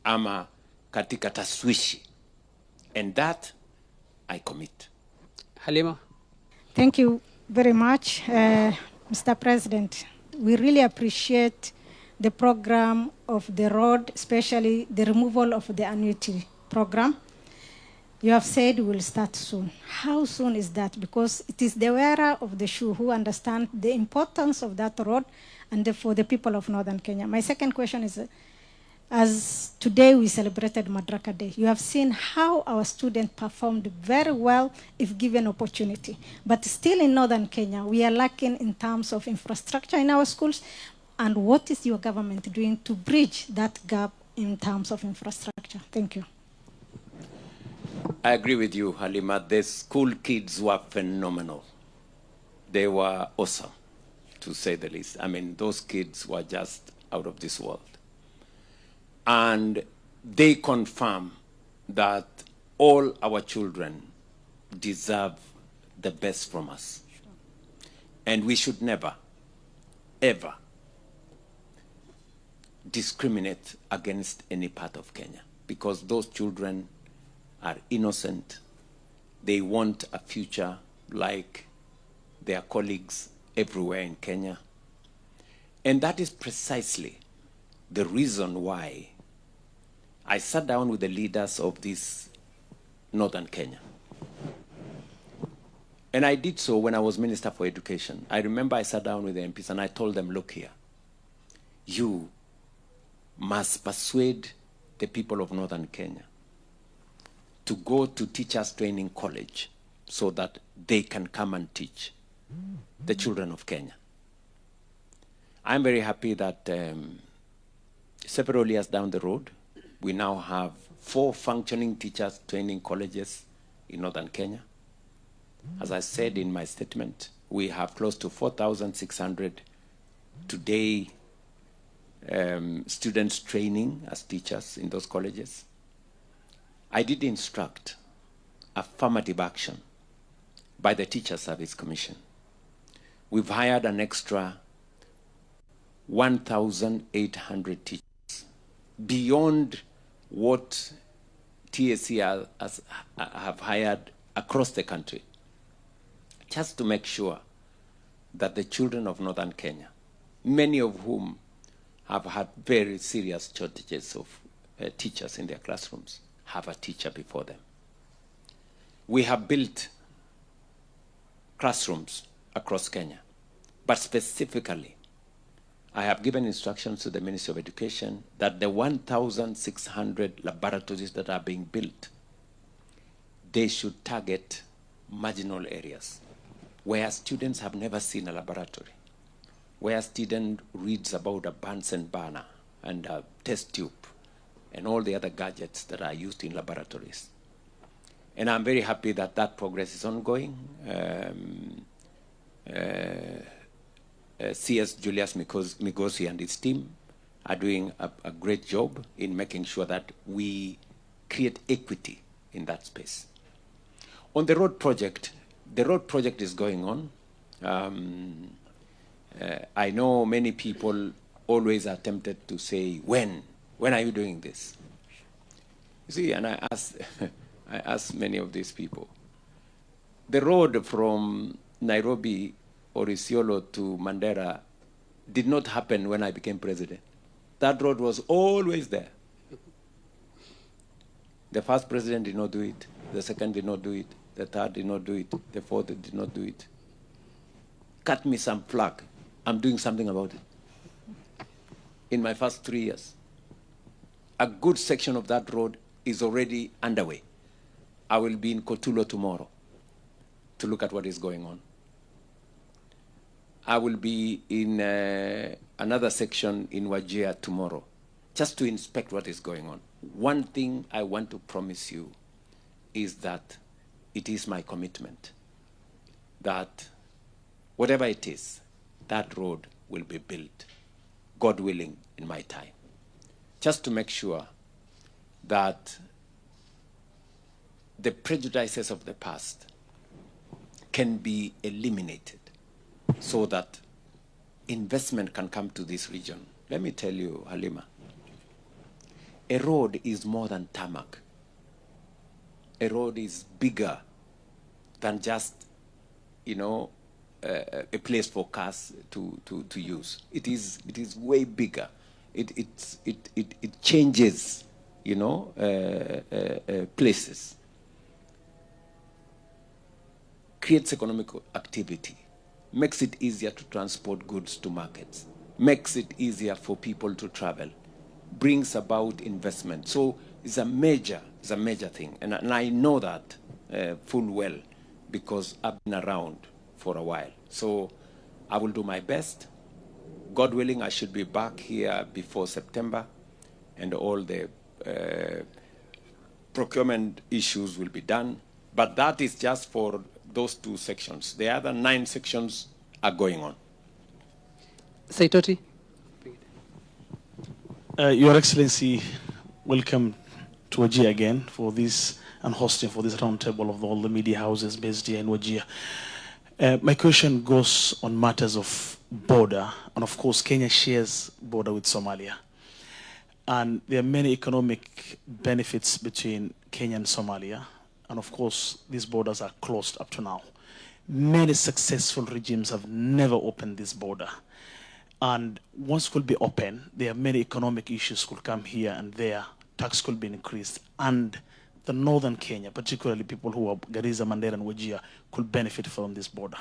ama katika taswishi. And that I commit. Halima. Thank you very much, Mr. President. We really appreciate the program of the road, especially the removal of the annuity program. You have said we will start soon. How soon is that? Because it is the wearer of the shoe who understand the importance of that road and for the people of Northern Kenya. My second question is, as today we celebrated Madaraka Day, you have seen how our students performed very well if given opportunity. But still in Northern Kenya, we are lacking in terms of infrastructure in our schools. And what is your government doing to bridge that gap in terms of infrastructure? Thank you. I agree with you, Halima. The school kids were phenomenal. They were awesome. to say the least. I mean, those kids were just out of this world. And they confirm that all our children deserve the best from us. And we should never, ever discriminate against any part of Kenya, because those children are innocent. They want a future like their colleagues everywhere in Kenya. And that is precisely the reason why I sat down with the leaders of this northern Kenya. And I did so when I was Minister for Education. I remember I sat down with the MPs and I told them, look here, you must persuade the people of northern Kenya to go to Teachers Training College so that they can come and teach the children of Kenya. I'm very happy that several years down the road, we now have 4 functioning teachers training colleges in northern Kenya. As I said in my statement, we have close to 4,600 today students training as teachers in those colleges. I did instruct affirmative action by the Teacher Service Commission. We've hired an extra 1,800 teachers beyond what TSC have hired across the country, just to make sure that the children of northern Kenya, many of whom have had very serious shortages of teachers in their classrooms, have a teacher before them. We have built classrooms across Kenya, but specifically, I have given instructions to the Ministry of Education that the 1,600 laboratories that are being built, they should target marginal areas where students have never seen a laboratory, where a student reads about a Bunsen burner and a test tube and all the other gadgets that are used in laboratories. And I'm very happy that that progress is ongoing. CS Julius Migosi and his team are doing a great job in making sure that we create equity in that space. On the road project is going on. I know many people always are tempted to say, when are you doing this? You see, and I asked many of these people, the road from Nairobi or Isiolo to Mandera did not happen when I became president. That road was always there. The first president did not do it. The second did not do it. The third did not do it. The fourth did not do it. Cut me some flack. I'm doing something about it. In my first 3 years, a good section of that road is already underway. I will be in Kotulo tomorrow to look at what is going on. I will be in another section in Wajir tomorrow, just to inspect what is going on. One thing I want to promise you is that it is my commitment that whatever it is, that road will be built, God willing, in my time, just to make sure that the prejudices of the past can be eliminated so that investment can come to this region. Let me tell you, Halima, a road is more than tarmac. A road is bigger than just, a place for cars to use. It is way bigger. It changes, places, creates economic activity, makes it easier to transport goods to markets, makes it easier for people to travel, brings about investment. So it's a major thing. And I know that full well because I've been around for a while. So I will do my best. God willing, I should be back here before September, and all the procurement issues will be done. But that is just for those 2 sections. The other 9 sections are going on. Saitoti. Your Excellency, welcome to Wajir again for this and hosting for this roundtable of all the media houses based here in Wajir. My question goes on matters of border, and of course, Kenya shares border with Somalia. And there are many economic benefits between Kenya and Somalia. And of course, these borders are closed up to now. Many successful regimes have never opened this border. And once could be open, there are many economic issues could come here and there. Tax could be increased. And the northern Kenya, particularly people who are Garissa, Mandera, and Wajir, could benefit from this border.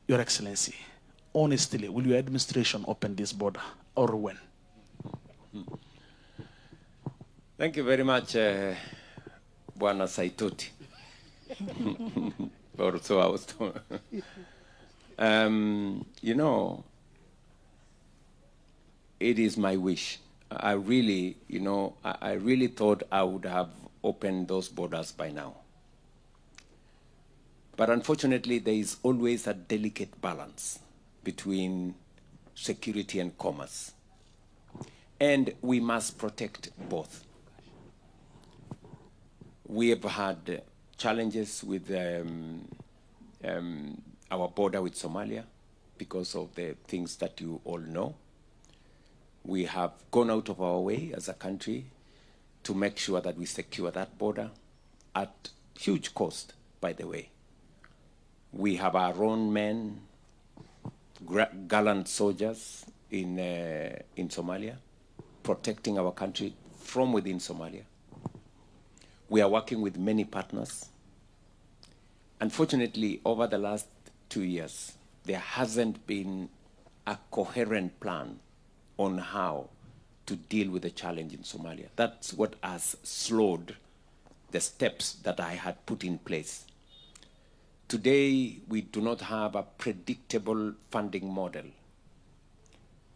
Your Excellency, honestly, will your administration open this border or when? Thank you very much, Bwana Saitoti. Or so I was told. You know, it is my wish. I really, I really thought I would have opened those borders by now. But unfortunately, there is always a delicate balance between security and commerce. And we must protect both. We have had challenges with our border with Somalia because of the things that you all know. We have gone out of our way as a country to make sure that we secure that border at huge cost, by the way. We have our own men, gallant soldiers in Somalia, protecting our country from within Somalia. We are working with many partners. Unfortunately, over the last 2 years, there hasn't been a coherent plan on how to deal with the challenge in Somalia. That's what has slowed the steps that I had put in place. Today, we do not have a predictable funding model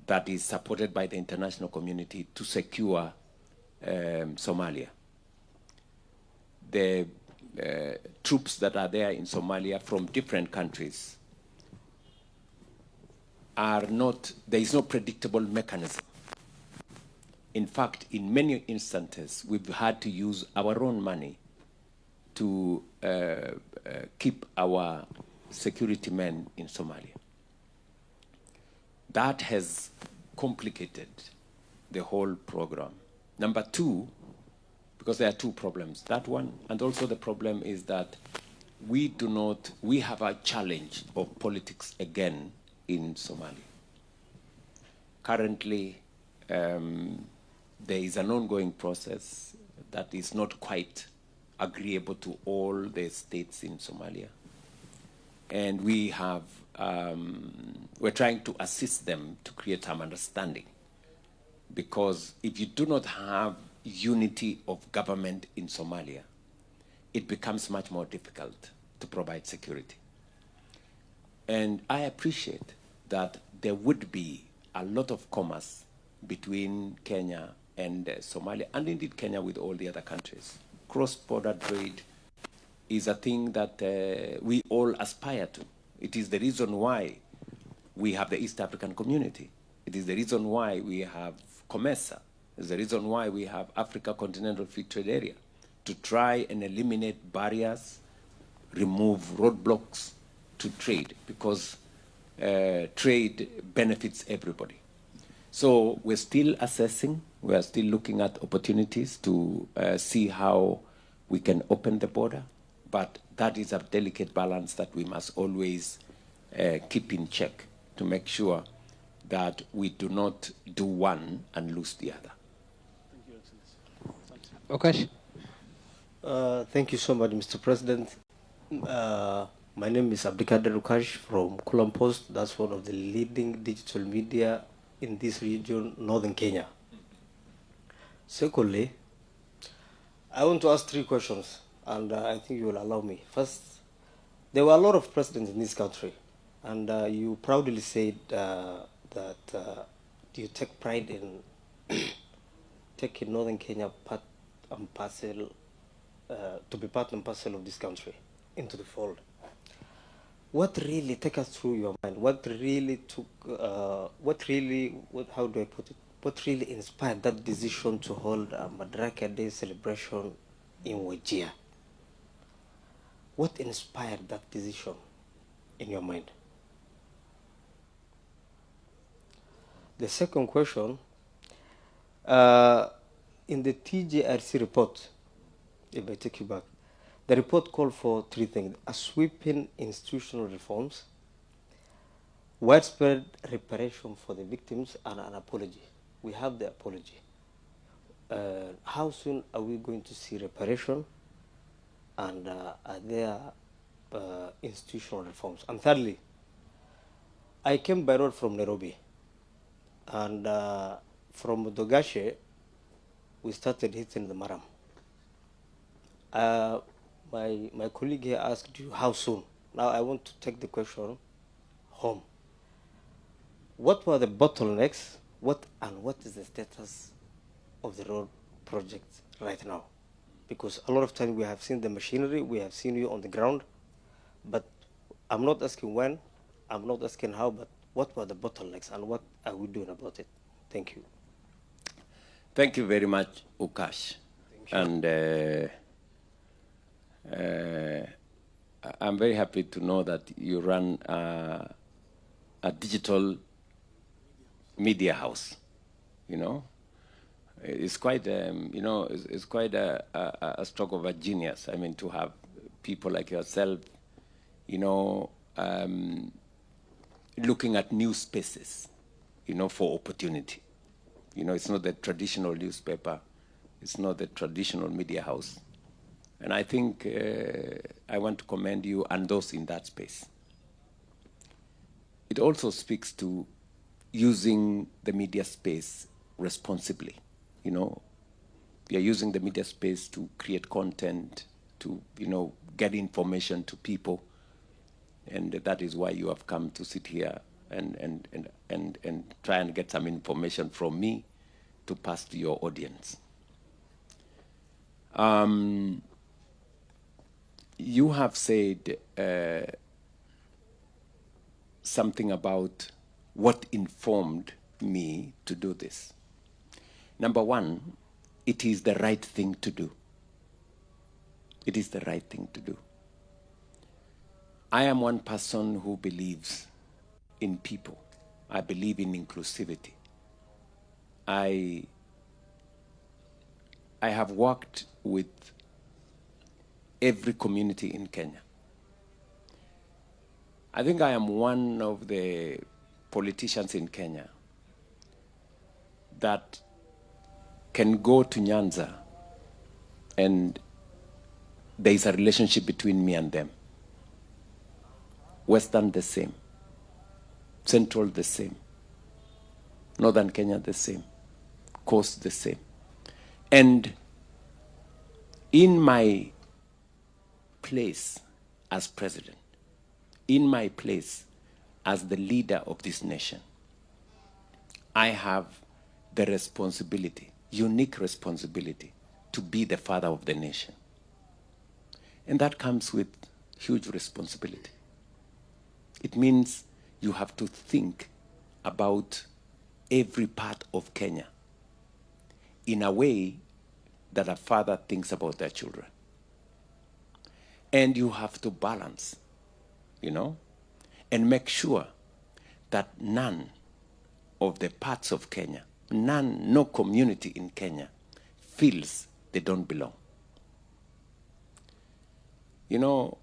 that is supported by the international community to secure Somalia. The troops that are there in Somalia from different countries are not, there is no predictable mechanism. In fact, in many instances, we've had to use our own money to keep our security men in Somalia. That has complicated the whole program. Number two, because there are two problems. That one, and also the problem is that we have a challenge of politics again in Somalia. Currently, there is an ongoing process that is not quite agreeable to all the states in Somalia. And we have, we're trying to assist them to create some understanding. Because if you do not have unity of government in Somalia, it becomes much more difficult to provide security. And I appreciate that there would be a lot of commerce between Kenya and Somalia, and indeed Kenya with all the other countries. Cross-border trade is a thing that we all aspire to. It is the reason why we have the East African Community. It is the reason why we have COMESA. It's the reason why we have Africa Continental Free Trade Area, to try and eliminate barriers, remove roadblocks to trade, because trade benefits everybody. So we're still assessing, we are still looking at opportunities to see how we can open the border, but that is a delicate balance that we must always keep in check to make sure that we do not do one and lose the other. Okash. Thank you so much, Mr. President. My name is Abdikader Rukash from Kulam Post. That's one of the leading digital media in this region, northern Kenya. Secondly, I want to ask 3 questions, and I think you will allow me. First, there were a lot of presidents in this country, and you proudly said that you take pride in taking northern Kenya part and parcel, to be part and parcel of this country into the fold. what really, take us through your mind, what really took, how do I put it? What really inspired that decision to hold a Madaraka Day celebration in Wajir? What inspired that decision in your mind? The second question, in the TJRC report, if I take you back, the report called for three things: a sweeping institutional reforms, widespread reparation for the victims, and an apology. We have the apology. How soon are we going to see reparation? And are there institutional reforms? And thirdly, I came by road from Nairobi, and from Dogashe, we started hitting the Maram. My colleague here asked you how soon. Now I want to take the question home. What were the bottlenecks? What is the status of the road project right now? Because a lot of times we have seen the machinery, we have seen you on the ground, but I'm not asking when, I'm not asking how, but what were the bottlenecks and what are we doing about it? Thank you. Thank you very much, Ukash. And I'm very happy to know that you run a digital media house. You know, it's quite it's quite a stroke of a genius. I mean, to have people like yourself, you know, looking at new spaces, you know, for opportunity. You know, it's not the traditional newspaper, it's not the traditional media house. And I think I want to commend you and those in that space. It also speaks to using the media space responsibly. You know, we are using the media space to create content, to, you know, get information to people. And that is why you have come to sit here and try and get some information from me to pass to your audience. You have said something about what informed me to do this. Number one, it is the right thing to do. It is the right thing to do. I am one person who believes in people. I believe in inclusivity. I have worked with every community in Kenya. I think I am one of the politicians in Kenya that can go to Nyanza and there is a relationship between me and them. Western the same, Central the same, Northern Kenya the same, Coast the same. And in my place as president, in my place as the leader of this nation, I have the responsibility, unique responsibility, to be the father of the nation. And that comes with huge responsibility. It means you have to think about every part of Kenya in a way that a father thinks about their children. And you have to balance, you know, and make sure that none of the parts of Kenya, no community in Kenya feels they don't belong. You know,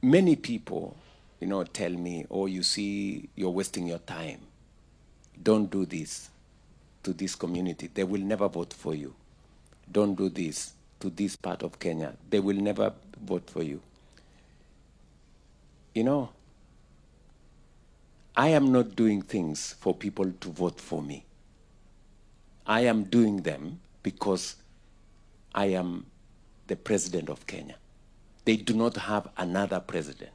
many people, you know, tell me, oh, you see, you're wasting your time. Don't do this to this community. They will never vote for you. Don't do this to this part of Kenya. They will never vote for you. You know, I am not doing things for people to vote for me. I am doing them because I am the president of Kenya. They do not have another president.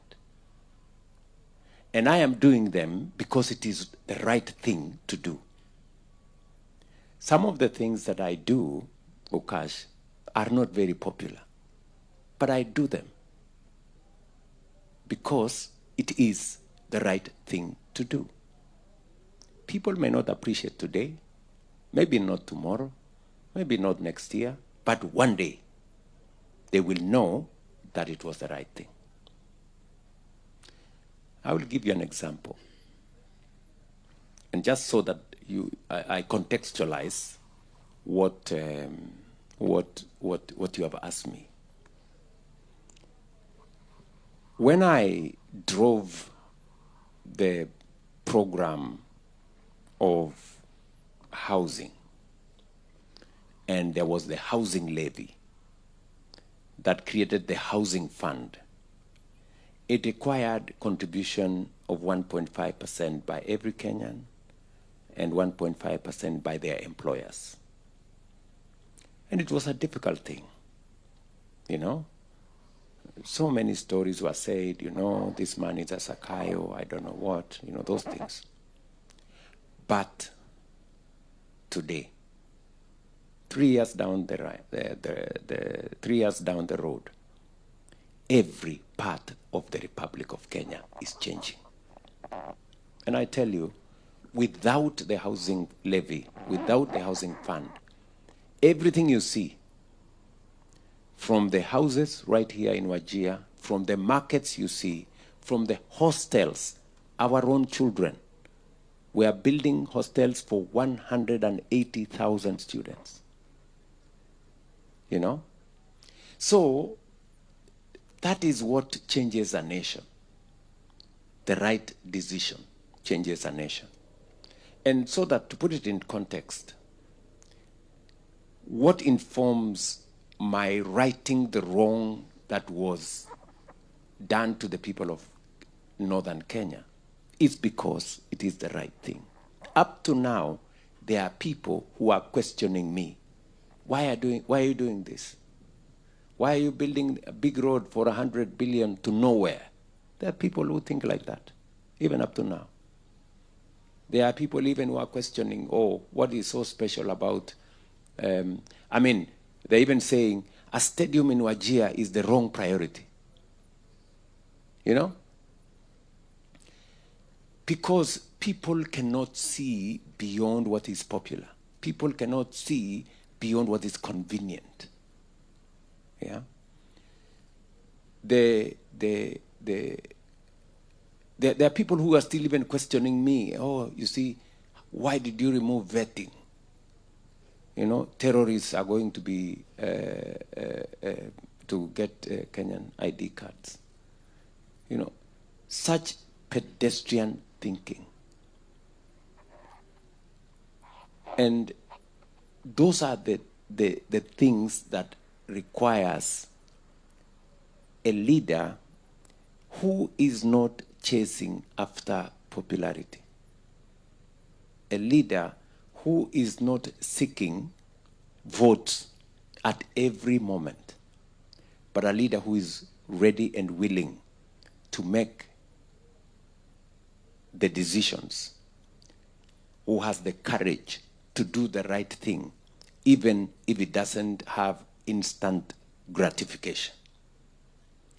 And I am doing them because it is the right thing to do. Some of the things that I do, Ukash, are not very popular, but I do them because it is the right thing to do. People may not appreciate today, maybe not tomorrow, maybe not next year, but one day they will know that it was the right thing. I will give you an example. And just so that I contextualize what you have asked me. When I drove the program of housing, and there was the housing levy that created the housing fund, it required contribution of 1.5% by every Kenyan and 1.5% by their employers. And it was a difficult thing, you know. So many stories were said, you know, this man is a Sakayo, I don't know what, you know, those things. But today, 3 years down the 3 years down the road, every part of the Republic of Kenya is changing. And I tell you, without the housing levy, without the housing fund, everything you see, from the houses right here in Wajir, from the markets you see, from the hostels, our own children, we are building hostels for 180,000 students. You know? So, that is what changes a nation. The right decision changes a nation. And so that, to put it in context, what informs my righting the wrong that was done to the people of northern Kenya is because it is the right thing. Up to now, there are people who are questioning me. Why are you doing this? Why are you building a big road for 100 billion to nowhere? There are people who think like that, even up to now. There are people even who are questioning, oh, what is so special about, they're even saying a stadium in Wajir is the wrong priority. You know? Because people cannot see beyond what is popular. People cannot see beyond what is convenient. Yeah? There are people who are still even questioning me. Oh, you see, why did you remove vetting? You know, terrorists are going to be to get Kenyan ID cards. You know, such pedestrian thinking. And those are the things that requires a leader who is not chasing after popularity. A leader who is not seeking votes at every moment, but a leader who is ready and willing to make the decisions, who has the courage to do the right thing, even if it doesn't have instant gratification.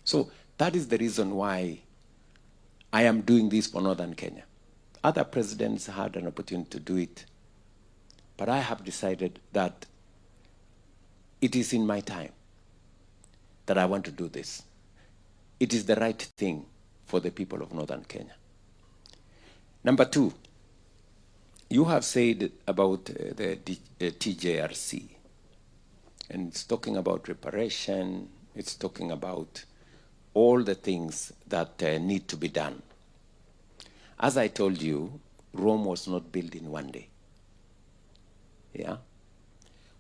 So that is the reason why I am doing this for Northern Kenya. Other presidents had an opportunity to do it, but I have decided that it is in my time that I want to do this. It is the right thing for the people of Northern Kenya. Number two, you have said about the TJRC, and it's talking about reparation, it's talking about all the things that need to be done. As I told you, Rome was not built in one day. Yeah?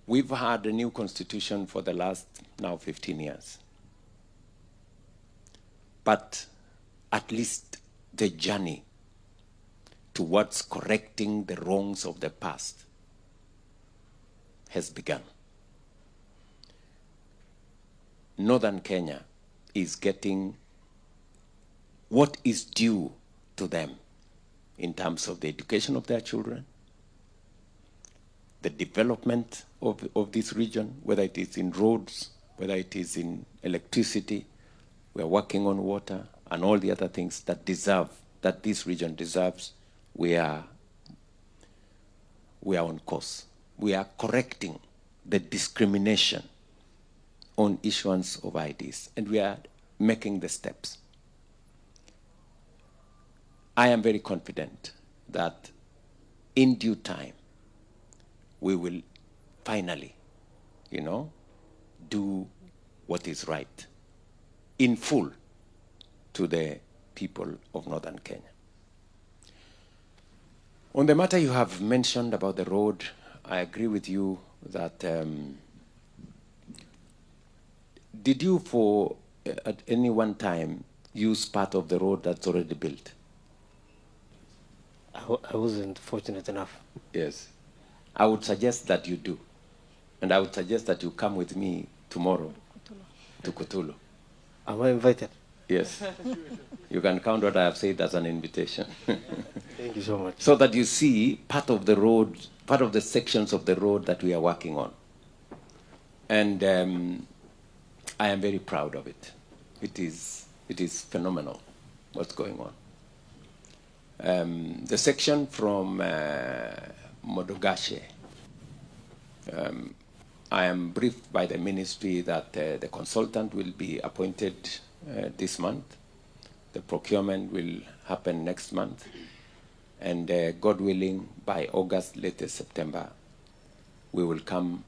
We've had a new constitution for the last now 15 years. But at least the journey towards correcting the wrongs of the past has begun. Northern Kenya is getting what is due to them in terms of the education of their children, the development of this region, whether it is in roads, whether it is in electricity. We are working on water. and all the other things that this region deserves, we are on course. We are correcting the discrimination on issuance of IDs, and we are making the steps. I am very confident that in due time, we will finally, do what is right in full to the people of Northern Kenya. On the matter you have mentioned about the road, I agree with you that did you at any one time use part of the road that's already built? I wasn't fortunate enough. Yes. I would suggest that you do. And I would suggest that you come with me tomorrow to Kutulu. Am I invited? Yes. You can count what I have said as an invitation. Thank you so much. So that you see part of the road, part of the sections of the road that we are working on. And I am very proud of it. It is phenomenal what's going on. The section from Modogashe, I am briefed by the ministry that the consultant will be appointed this month. The procurement will happen next month. And God willing, by August, latest September, we will come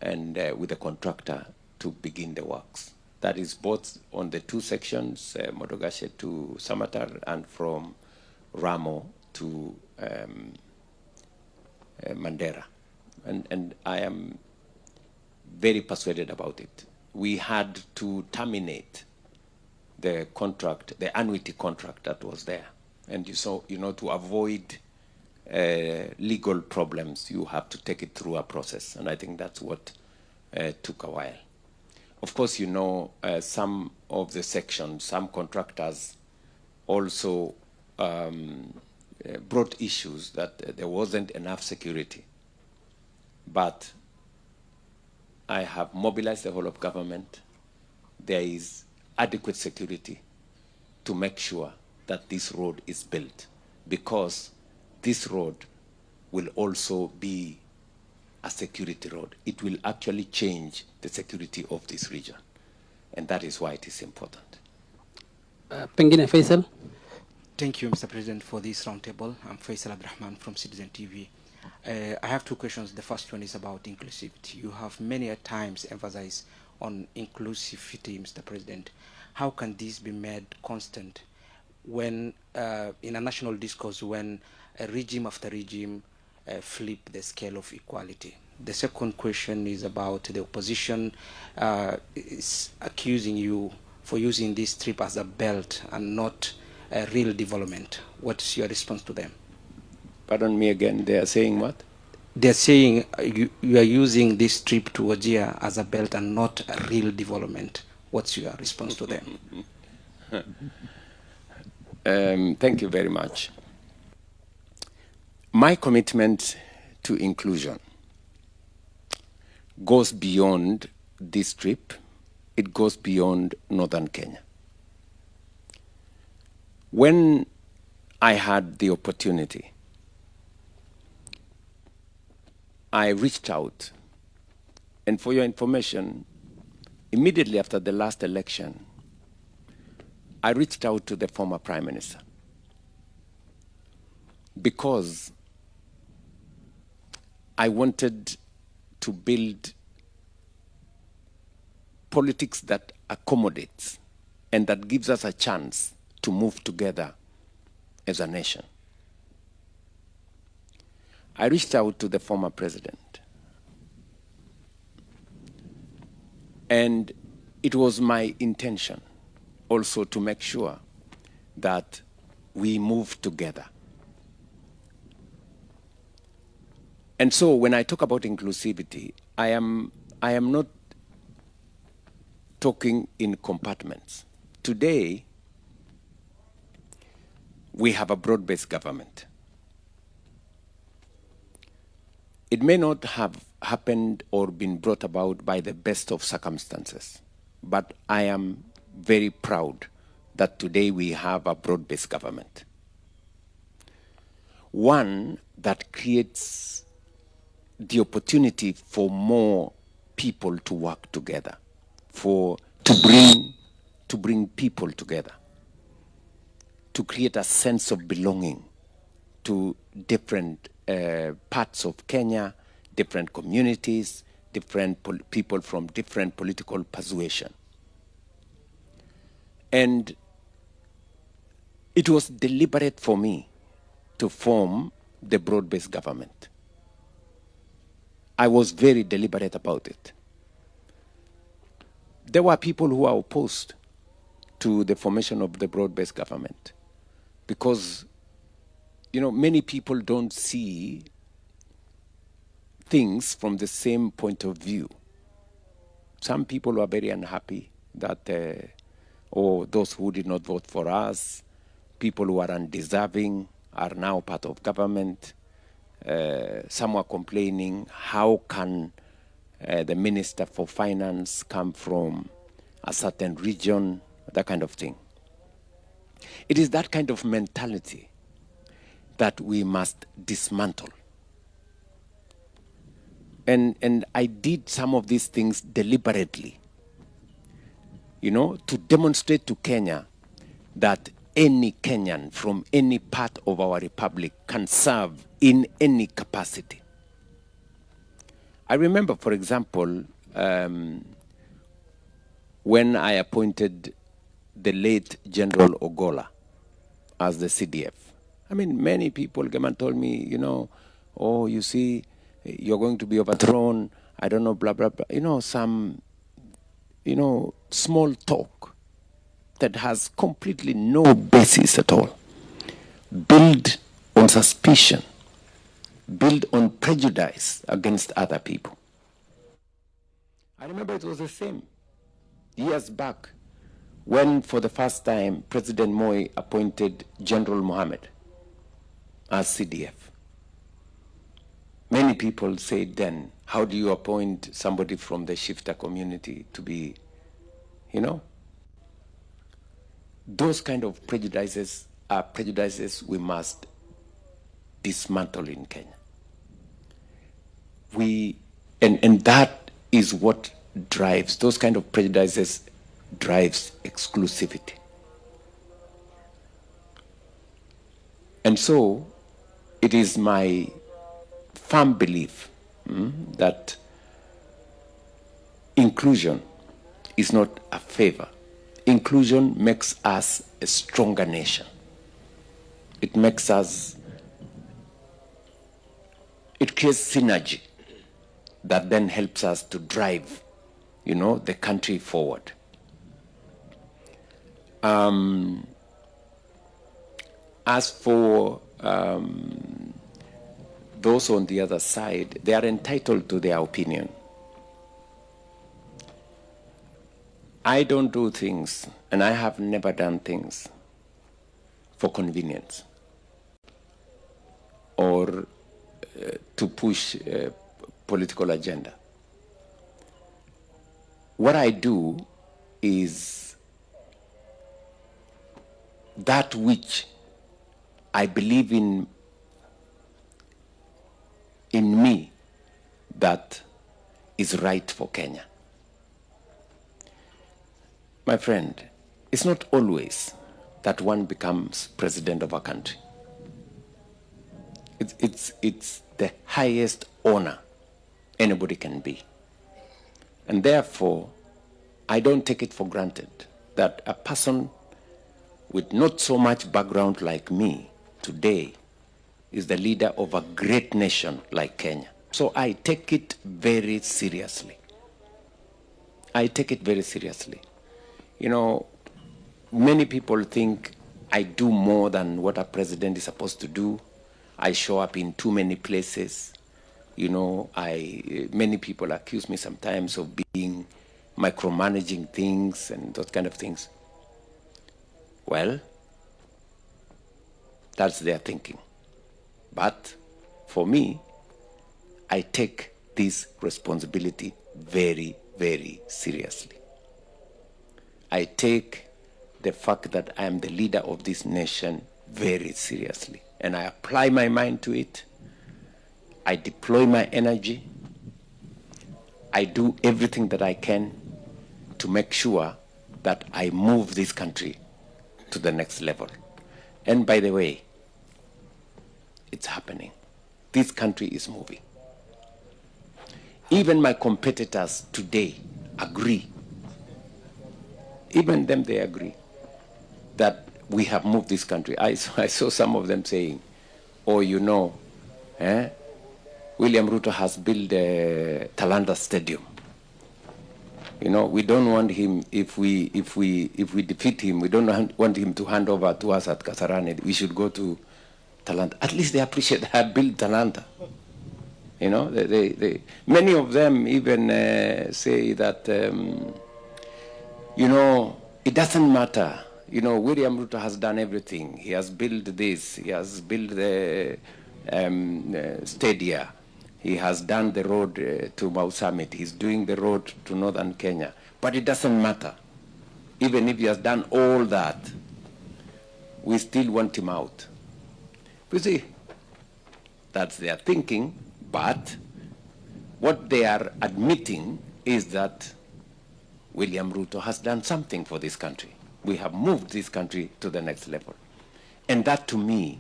and with a contractor to begin the works. That is both on the two sections, Modogashe to Samatar and from Ramo to Mandera. And I am very persuaded about it. We had to terminate the contract, the annuity contract that was there. And to avoid legal problems, you have to take it through a process. And I think that's what took a while. Of course, some of the sections, some contractors also brought issues that there wasn't enough security. But I have mobilized the whole of government. There is adequate security to make sure that this road is built, because this road will also be a security road. It will actually change the security of this region, and that is why it is important. Pengine Faisal. Thank you, Mr. President, for this roundtable. I'm Faisal Abdurrahman from Citizen TV. I have two questions. The first one is about inclusivity. You have many times emphasized on inclusivity, Mr. President. How can this be made constant when, in a national discourse, when a regime after regime flip the scale of equality? The second question is about the opposition is accusing you for using this strip as a belt and not a real development. What's your response to them? Pardon me again, they are saying what? They're saying you are using this strip to Wajir as a belt and not a real development. What's your response to them? Thank you very much. My commitment to inclusion goes beyond this trip. It goes beyond Northern Kenya. When I had the opportunity, I reached out, and for your information, immediately after the last election, I reached out to the former Prime Minister because I wanted to build politics that accommodates and that gives us a chance to move together as a nation. I reached out to the former president, and it was my intention also to make sure that we move together. And so when I talk about inclusivity, I am not talking in compartments. Today, we have a broad-based government. It may not have happened or been brought about by the best of circumstances, but I am very proud that today we have a broad-based government. One that creates the opportunity for more people to work together, to bring people together, to create a sense of belonging to different parts of Kenya, different communities, different people from different political persuasion. And it was deliberate for me to form the broad-based government. I was very deliberate about it. There were people who are opposed to the formation of the broad-based government because, you know, many people don't see things from the same point of view. Some people are very unhappy that, or those who did not vote for us, people who are undeserving are now part of government. Some were complaining, how can the Minister for Finance come from a certain region, that kind of thing. It is that kind of mentality that we must dismantle. And I did some of these things deliberately, you know, to demonstrate to Kenya that any Kenyan from any part of our republic can serve in any capacity. I remember, for example, when I appointed the late General Ogola as the CDF. I mean, many people came and told me, you know, oh, you see, you're going to be overthrown, I don't know, blah, blah, blah. You know, some, you know, small talk that has completely no basis at all. Build on suspicion, build on prejudice against other people. I remember it was the same years back when, for the first time, President Moi appointed General Mohammed as CDF. Many people said then, how do you appoint somebody from the shifter community to be, you know? Those kind of prejudices are prejudices we must dismantle in Kenya. And that is what drives, those kind of prejudices drives exclusivity. And so it is my firm belief that inclusion is not a favor. Inclusion makes us a stronger nation. It makes us, it creates synergy that then helps us to drive, you know, the country forward. As for those on the other side, they are entitled to their opinion. I don't do things, and I have never done things for convenience or to push a political agenda. What I do is that which I believe in me that is right for Kenya. My friend, it's not always that one becomes president of a country. It's the highest honor anybody can be. And therefore, I don't take it for granted that a person with not so much background like me today is the leader of a great nation like Kenya. So I take it very seriously. I take it very seriously. You know, many people think I do more than what a president is supposed to do. I show up in too many places. You know, many people accuse me sometimes of being micromanaging things and those kind of things. Well, that's their thinking. But for me, I take this responsibility very, very seriously. I take the fact that I am the leader of this nation very seriously. And I apply my mind to it. I deploy my energy. I do everything that I can to make sure that I move this country to the next level. And by the way, it's happening. This country is moving. Even my competitors today agree. Even them, they agree that we have moved this country. I saw some of them saying, oh, you know, William Ruto has built a Talanta Stadium. You know, we don't want him, if we defeat him, we don't want him to hand over to us at Kasarani. We should go to Talanta. At least they appreciate they have built Talanta. You know, many of them even say that, you know, it doesn't matter. You know, William Ruto has done everything. He has built this. He has built the stadia. He has done the road to Mau Summit. He's doing the road to northern Kenya. But it doesn't matter. Even if he has done all that, we still want him out. You see, that's their thinking, but what they are admitting is that William Ruto has done something for this country. We have moved this country to the next level. And that, to me,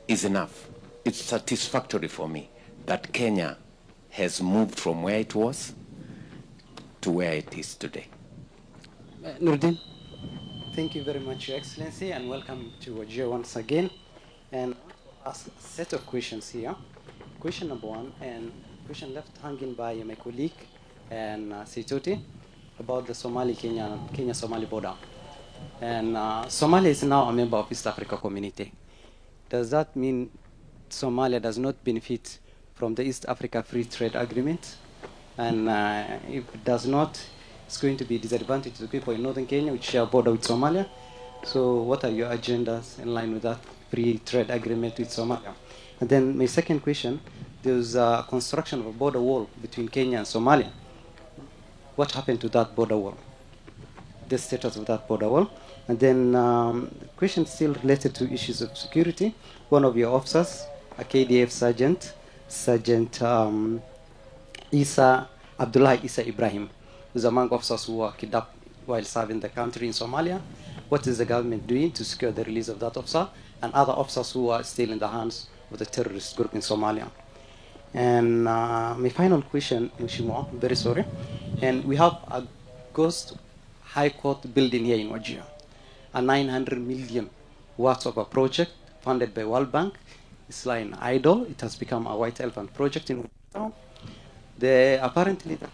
is enough. It's satisfactory for me that Kenya has moved from where it was to where it is today. Nurdin? Thank you very much, Your Excellency, and welcome to Wajir once again. And I ask a set of questions here. Question number one, and question left hanging by my colleague and Situti, about the Kenya-Somali border. And Somalia is now a member of East Africa Community. Does that mean Somalia does not benefit from the East Africa Free Trade Agreement? And if it does not, it's going to be disadvantage to people in northern Kenya, which share a border with Somalia. So what are your agendas in line with that free trade agreement with Somalia? And then my second question, there's a construction of a border wall between Kenya and Somalia. What happened to that border wall? The status of that border wall? And then question still related to issues of security. One of your officers, a KDF sergeant, Sergeant Abdullah Isa Ibrahim, who's among officers who were kidnapped while serving the country in Somalia. What is the government doing to secure the release of that officer and other officers who are still in the hands of the terrorist group in Somalia? And my final question, Mheshimiwa, I'm very sorry. And we have a ghost high court building here in Wajir, a 900 million worth of a project funded by World Bank. It's lying idle. It has become a white elephant project in town. Apparently, the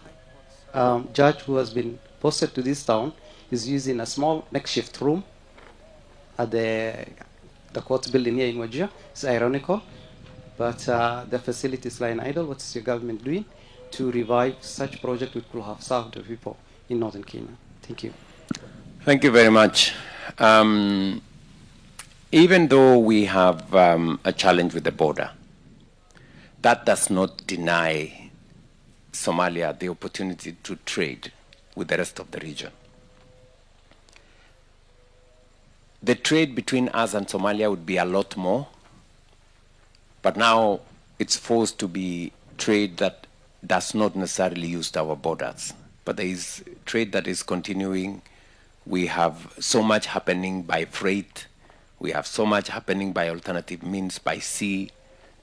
judge who has been posted to this town is using a small makeshift room at the court building here in Wajir. It's ironical, but the facility is lying idle. What is your government doing to revive such project which will have served the people in northern Kenya? Thank you. Thank you very much. Even though we have a challenge with the border, that does not deny Somalia the opportunity to trade with the rest of the region. The trade between us and Somalia would be a lot more, but now it's forced to be trade that does not necessarily use our borders. But there is trade that is continuing. We have so much happening by freight. We have so much happening by alternative means, by sea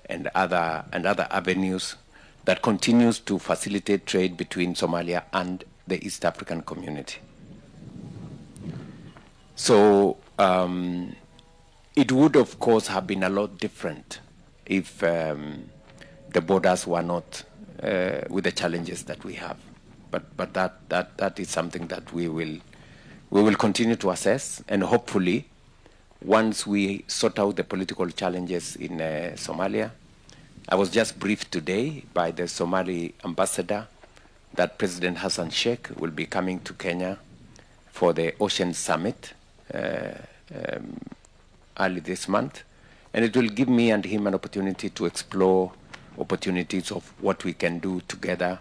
and other avenues that continues to facilitate trade between Somalia and the East African community. So it would, of course, have been a lot different if the borders were not with the challenges that we have. But that is something that we will continue to assess, and hopefully, once we sort out the political challenges in Somalia. I was just briefed today by the Somali ambassador that President Hassan Sheikh will be coming to Kenya for the Ocean Summit early this month. And it will give me and him an opportunity to explore opportunities of what we can do together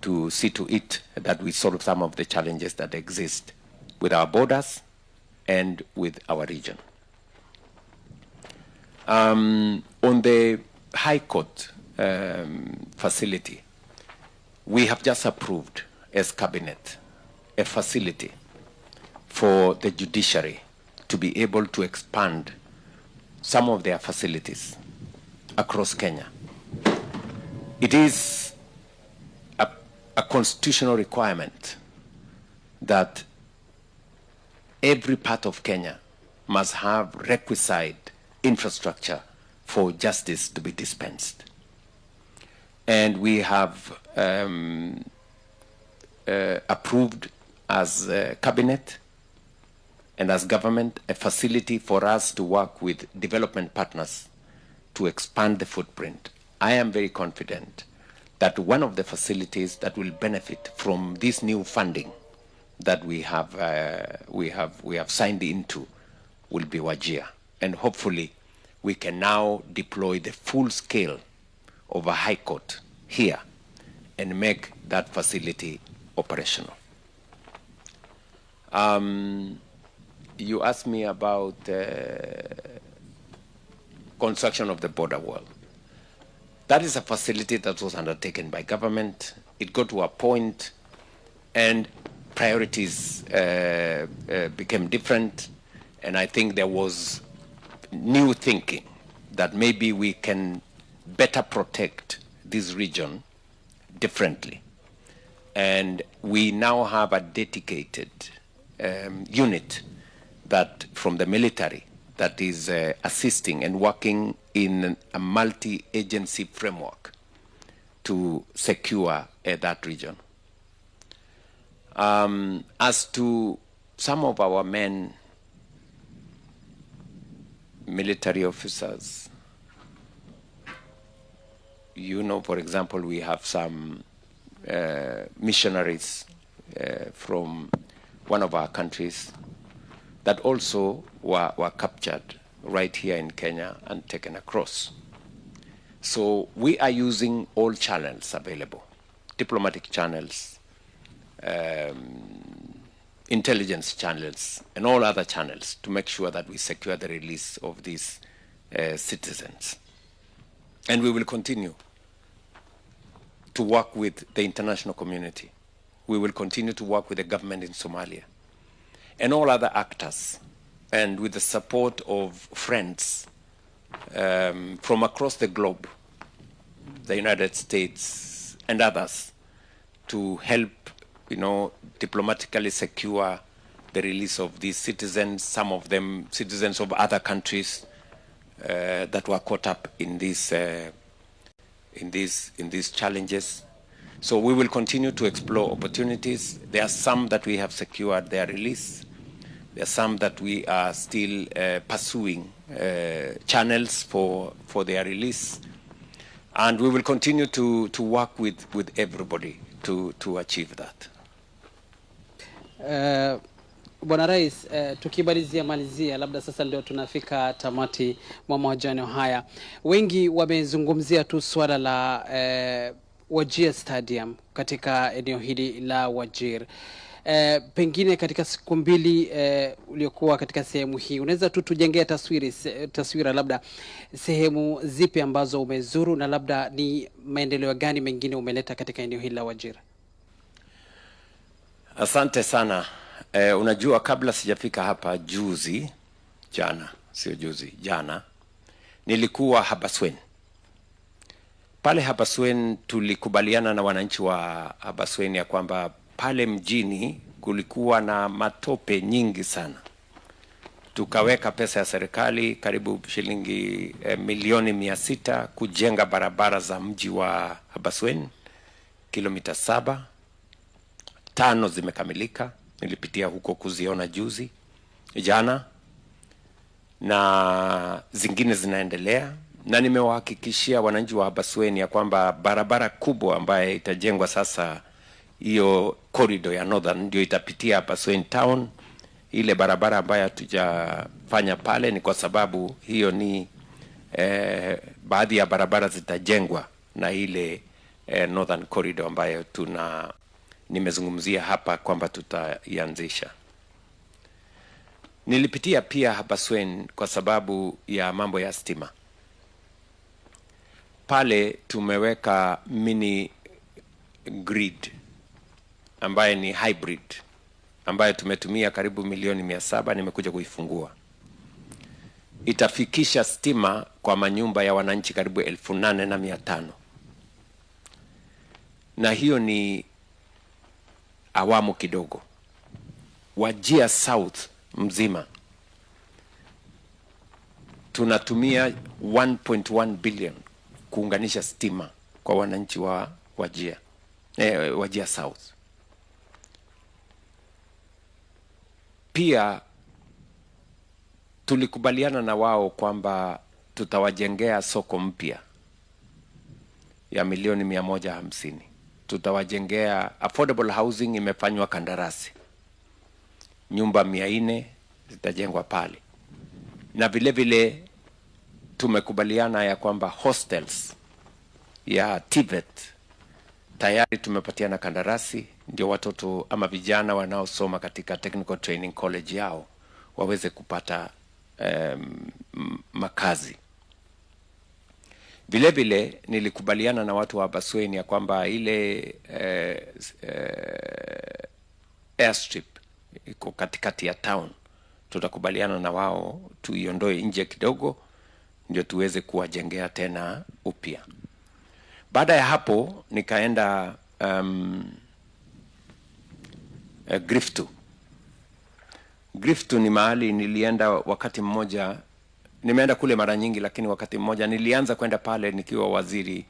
to see to it that we solve some of the challenges that exist with our borders and with our region. On the High Court facility, we have just approved as cabinet a facility for the judiciary to be able to expand some of their facilities across Kenya. It is a constitutional requirement that every part of Kenya must have requisite infrastructure for justice to be dispensed. And we have approved as cabinet and as government a facility for us to work with development partners to expand the footprint. I am very confident that one of the facilities that will benefit from this new funding that we have signed into will be Wajir, and hopefully we can now deploy the full scale of a high court here and make that facility operational. You asked me about construction of the border wall. That is a facility that was undertaken by government. It got to a point and priorities became different, and I think there was new thinking that maybe we can better protect this region differently. And we now have a dedicated unit that from the military that is assisting and working in a multi-agency framework to secure that region. As to some of our men, military officers, you know, for example, we have some missionaries from one of our countries that also were captured right here in Kenya and taken across. So we are using all channels available, diplomatic channels, intelligence channels, and all other channels to make sure that we secure the release of these citizens. And we will continue to work with the international community. We will continue to work with the government in Somalia and all other actors, and with the support of friends from across the globe, the United States and others, to help, you know, diplomatically secure the release of these citizens, some of them citizens of other countries that were caught up in these challenges. So we will continue to explore opportunities. There are some that we have secured their release. There are some that we are still pursuing channels for their release. And we will continue to work with everybody to achieve that. Bwana Rais, tukimalizia labda sasa ndio tunafika tamati mwa mahojiano haya. Wengi wamezungumzia tu swala la Wajir Stadium katika eneo hili la Wajir. Pengine katika siku mbili uliokuwa katika sehemu hii, unaweza tu tujengea taswira labda sehemu zipi ambazo umezuru na labda ni maendeleo gani mengine umeleta katika eneo hili la Wajir? Asante sana. Unajua, kabla sijafika hapa jana nilikuwa Habaswein. Pale Habaswein tulikubaliana na wananchi wa Habaswein ya kwamba pale mjini kulikuwa na matope nyingi sana. Tukaweka pesa ya serikali karibu shilingi milioni 600 kujenga barabara za mji wa Habaswein, kilomita 7. 5 zimekamilika. Nilipitia huko kuziona jana, na zingine zinaendelea, na nimewahakikishia wananchi wa Habaswein ya kwamba barabara kubwa ambayo itajengwa sasa, hiyo corridor ya Northern, ndio itapitia Habaswein town. Ile barabara ambayo hatujafanya pale ni kwa sababu hiyo ni baadhi ya barabara zitajengwa na ile Northern corridor ambayo nimezungumzia hapa kwamba tutaianzisha. Nilipitia pia hapa Swen kwa sababu ya mambo ya stima. Pale tumeweka mini grid ambaye ni hybrid, ambaye tumetumia karibu milioni 700, nimekuja kuifungua. Itafikisha stima kwa manyumba ya wananchi karibu 8,500. Na hiyo ni awamu kidogo. Wajir South mzima tunatumia 1.1 billion kuunganisha stima kwa wananchi wa Wajir South. Pia tulikubaliana na wao kwamba tutawajengea soko mpya ya milioni 150. Tutawajengea affordable housing, imefanywa kandarasi. Nyumba 400 zitajengwa pale. Na vile vile tumekubaliana ya kwamba hostels ya TVET tayari tumepatiana kandarasi, ndio watoto ama vijana wanaosoma katika technical training college yao waweze kupata makazi. Vile vile nilikubaliana na watu wa Basweni ya kwamba ile airstrip iko katikati ya town, tutakubaliana na wao tuiondoe nje kidogo ndio tuweze kuwajengea tena upya. Baada ya hapo nikaenda Griftu. Griftu ni mahali nilienda wakati mmoja, nimeenda kule mara nyingi, lakini wakati mmoja nilianza kwenda pale nikiwa waziri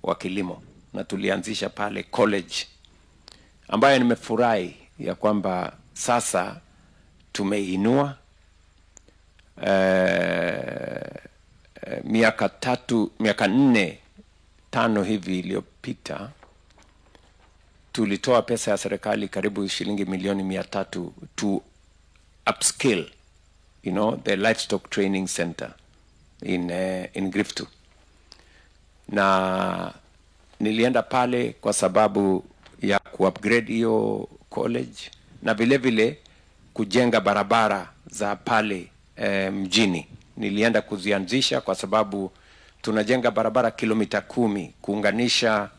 wa kilimo, na tulianzisha pale college ambayo nimefurahi ya kwamba sasa tumeinua. Miaka 4, 5 hivi iliyopita tulitoa pesa ya serikali karibu shilingi milioni 300 to upscale, the livestock training center in Griftu. Na nilienda pale kwa sababu ya kuupgrade hiyo college na vile vile kujenga barabara za pale mjini. Nilienda kuzianzisha kwa sababu tunajenga barabara kilomita 10 kuunganisha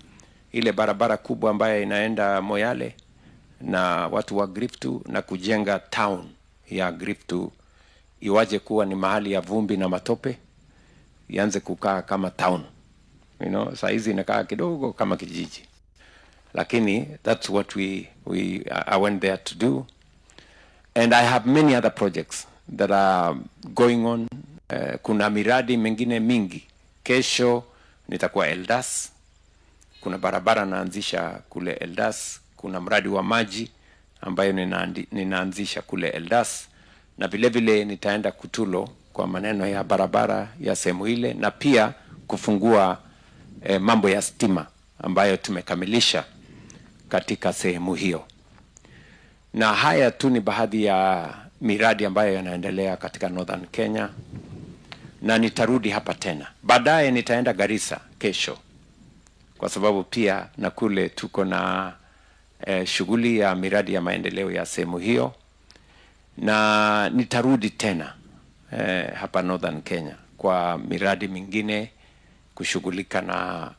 ile barabara kubwa ambayo inaenda Moyale na watu wa Griftu, na kujenga town ya Griftu iwaje kuwa ni mahali ya vumbi na matope, ianze kukaa kama town. Saa hizi inakaa kidogo kama kijiji. Lakini that's what I went there to do. And I have many other projects that are going on. Kuna miradi mengine mingi. Kesho nitakuwa Eldas. Kuna barabara naanzisha kule Eldas. Kuna mradi wa maji ambayo ninaanzisha kule Eldas. Na vile vile nitaenda Kutulo kwa maneno ya barabara ya sehemu ile, na pia kufungua mambo ya stima ambayo tumekamilisha katika sehemu hiyo. Na haya tu ni baadhi ya miradi ambayo yanaendelea katika Northern Kenya, na nitarudi hapa tena. Baadaye nitaenda Garissa kesho, kwa sababu pia na kule tuko na shughuli ya miradi ya maendeleo ya sehemu hiyo, na nitarudi tena hapa Northern Kenya kwa miradi mingine, kushughulika na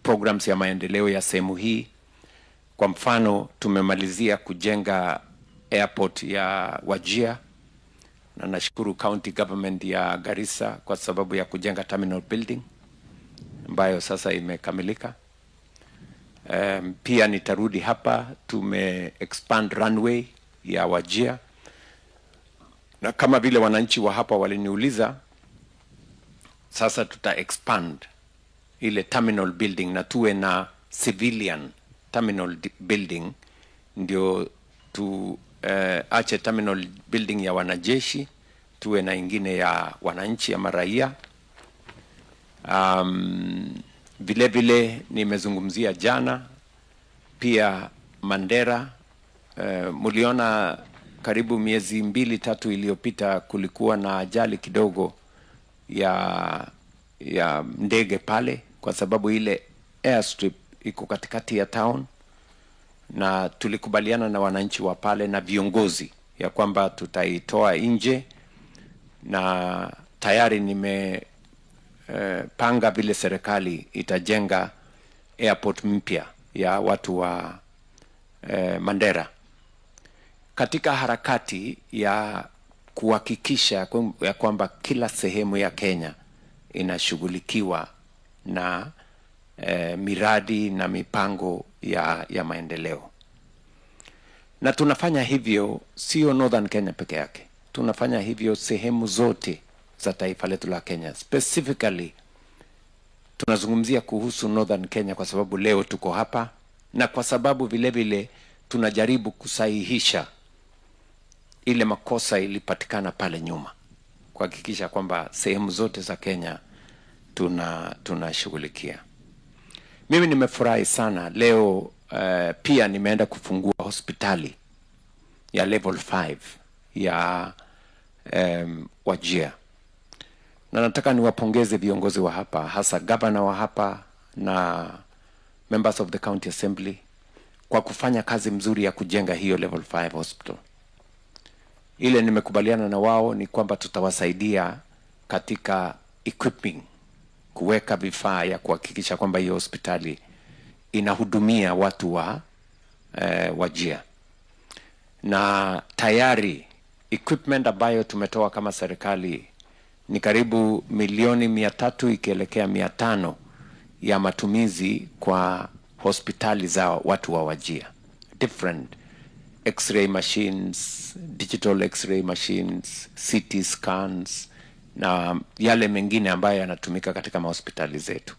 programs ya maendeleo ya sehemu hii. Kwa mfano tumemalizia kujenga airport ya Wajir, na nashukuru county government ya Garissa kwa sababu ya kujenga terminal building ambayo sasa imekamilika. Pia nitarudi hapa, tume expand runway ya Wajir, na kama vile wananchi wa hapa waliniuliza, sasa tuta expand ile terminal building na tuwe na civilian terminal building, ndio ache terminal building ya wanajeshi, tuwe na ingine ya wananchi ama raia. Vile vile nimezungumzia jana pia Mandera. Muliona karibu miezi 2-3 iliyopita kulikuwa na ajali kidogo ya ndege pale, kwa sababu ile airstrip iko katikati ya town, na tulikubaliana na wananchi wa pale na viongozi ya kwamba tutaitoa nje, na tayari panga vile serikali itajenga airport mpya ya watu wa Mandera, katika harakati ya kuhakikisha ya kwamba kila sehemu ya Kenya inashughulikiwa na miradi na mipango ya maendeleo. Na tunafanya hivyo sio Northern Kenya peke yake, tunafanya hivyo sehemu zote za taifa letu la Kenya. Specifically tunazungumzia kuhusu Northern Kenya kwa sababu leo tuko hapa, na kwa sababu vile vile tunajaribu kusahihisha ile makosa ilipatikana pale nyuma, kuhakikisha kwamba sehemu zote za Kenya tunashughulikia. Mimi nimefurahi sana leo, pia nimeenda kufungua hospitali ya level 5 ya Wajir, na nataka niwapongeze viongozi wa hapa, hasa governor wa hapa na members of the county assembly kwa kufanya kazi mzuri ya kujenga hiyo level 5 hospital. Ile nimekubaliana na wao ni kwamba tutawasaidia katika equipping, kuweka vifaa ya kuhakikisha kwamba hiyo hospitali inahudumia watu wa Wajir. Na tayari equipment ambayo tumetoa kama serikali ni karibu milioni 300 ikielekea 500 ya matumizi kwa hospitali za watu wa Wajir. Different x-ray machines, digital x-ray machines, CT scans na yale mengine ambayo yanatumika katika mahospitali zetu.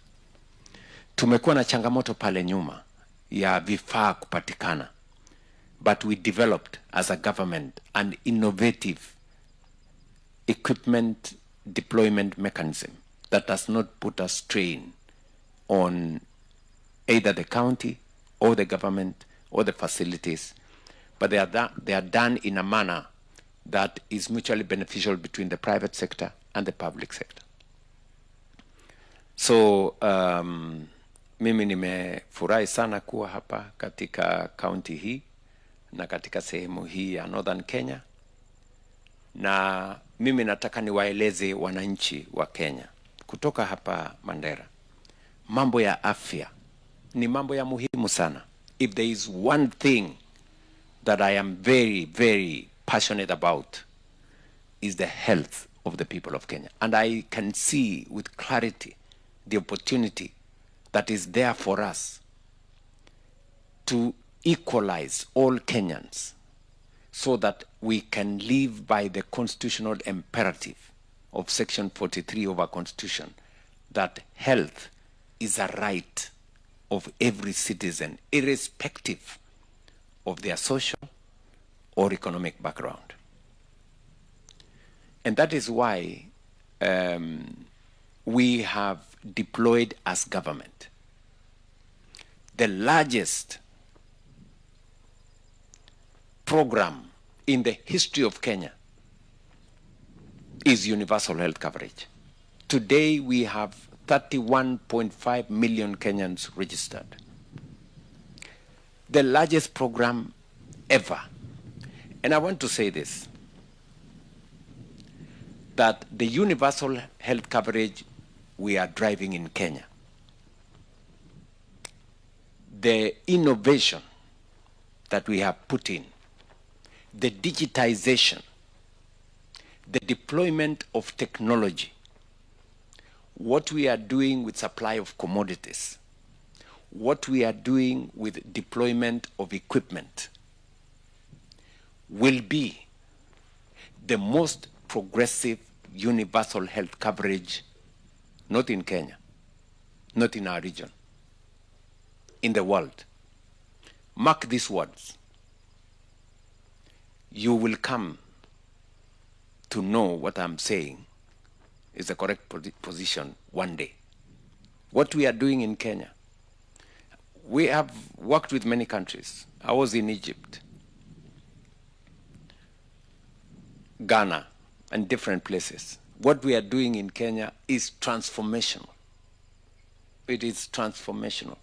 Tumekuwa na changamoto pale nyuma ya vifaa kupatikana, but we developed as a government an innovative equipment deployment mechanism that does not put a strain on either the county or the government or the facilities, but they are done in a manner that is mutually beneficial between the private sector and the public sector. So mimi nimefurahi sana kuwa hapa katika county hii na katika sehemu hii ya Northern Kenya, na mimi nataka niwaeleze wananchi wa Kenya kutoka hapa Mandera, mambo ya afya ni mambo ya muhimu sana. If there is one thing that I am very, very passionate about, is the health of the people of Kenya. And I can see with clarity the opportunity that is there for us to equalize all Kenyans so that we can live by the constitutional imperative of Section 43 of our Constitution, that health is a right of every citizen, irrespective of their social or economic background. And that is why we have deployed as government the largest program in the history of Kenya is universal health coverage. Today we have 31.5 million Kenyans registered. The largest program ever. And I want to say this, that the universal health coverage we are driving in Kenya, the innovation that we have put in, the digitization, the deployment of technology, what we are doing with supply of commodities, what we are doing with deployment of equipment will be the most progressive universal health coverage, not in Kenya, not in our region, in the world. Mark these words. You will come to know what I'm saying is the correct position one day. What we are doing in Kenya, we have worked with many countries. I was in Egypt, Ghana, and different places. What we are doing in Kenya is transformational. It is transformational.